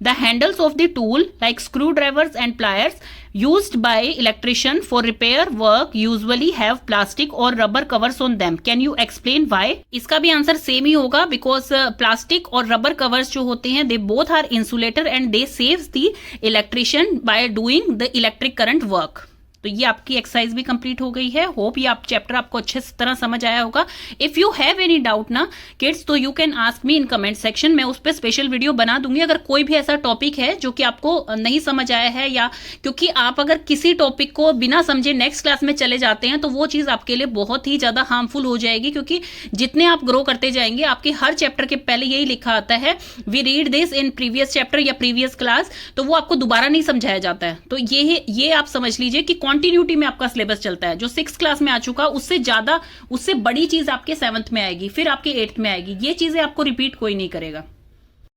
The handles of the tool like screwdrivers and pliers used by electrician for repair work usually have plastic or rubber covers on them. Can you explain why? इसका भी answer same ही होगा, because plastic और rubber covers जो होते हैं they both are insulator and they saves the electrician by doing the electric current work. तो ये आपकी एक्सरसाइज भी कंप्लीट हो गई है। होप ये आप चैप्टर आपको अच्छे तरह समझ आया होगा। If you have any doubt ना किड्स, तो you can ask me in comment section, मैं उस पर स्पेशल वीडियो बना दूंगी। अगर कोई भी ऐसा टॉपिक है जो कि आपको नहीं समझ आया है, या क्योंकि आप अगर किसी टॉपिक को बिना समझे नेक्स्ट क्लास में चले जाते हैं तो वो चीज़ आपके लिए बहुत ही ज़्यादा हार्मफुल हो जाएगी, क्योंकि जितने आप ग्रो करते जाएंगे आपके हर चैप्टर के पहले यही लिखा आता है we read this in previous chapter या प्रीवियस क्लास, तो वो आपको दोबारा नहीं समझाया जाता है। तो ये आप समझ लीजिए कि कंटिन्यूटी में आपका सिलेबस चलता है। जो 6th क्लास में आ चुका उससे ज्यादा, उससे बड़ी चीज आपके 7th में आएगी, फिर आपके 8th में आएगी। ये चीजें आपको रिपीट कोई नहीं करेगा।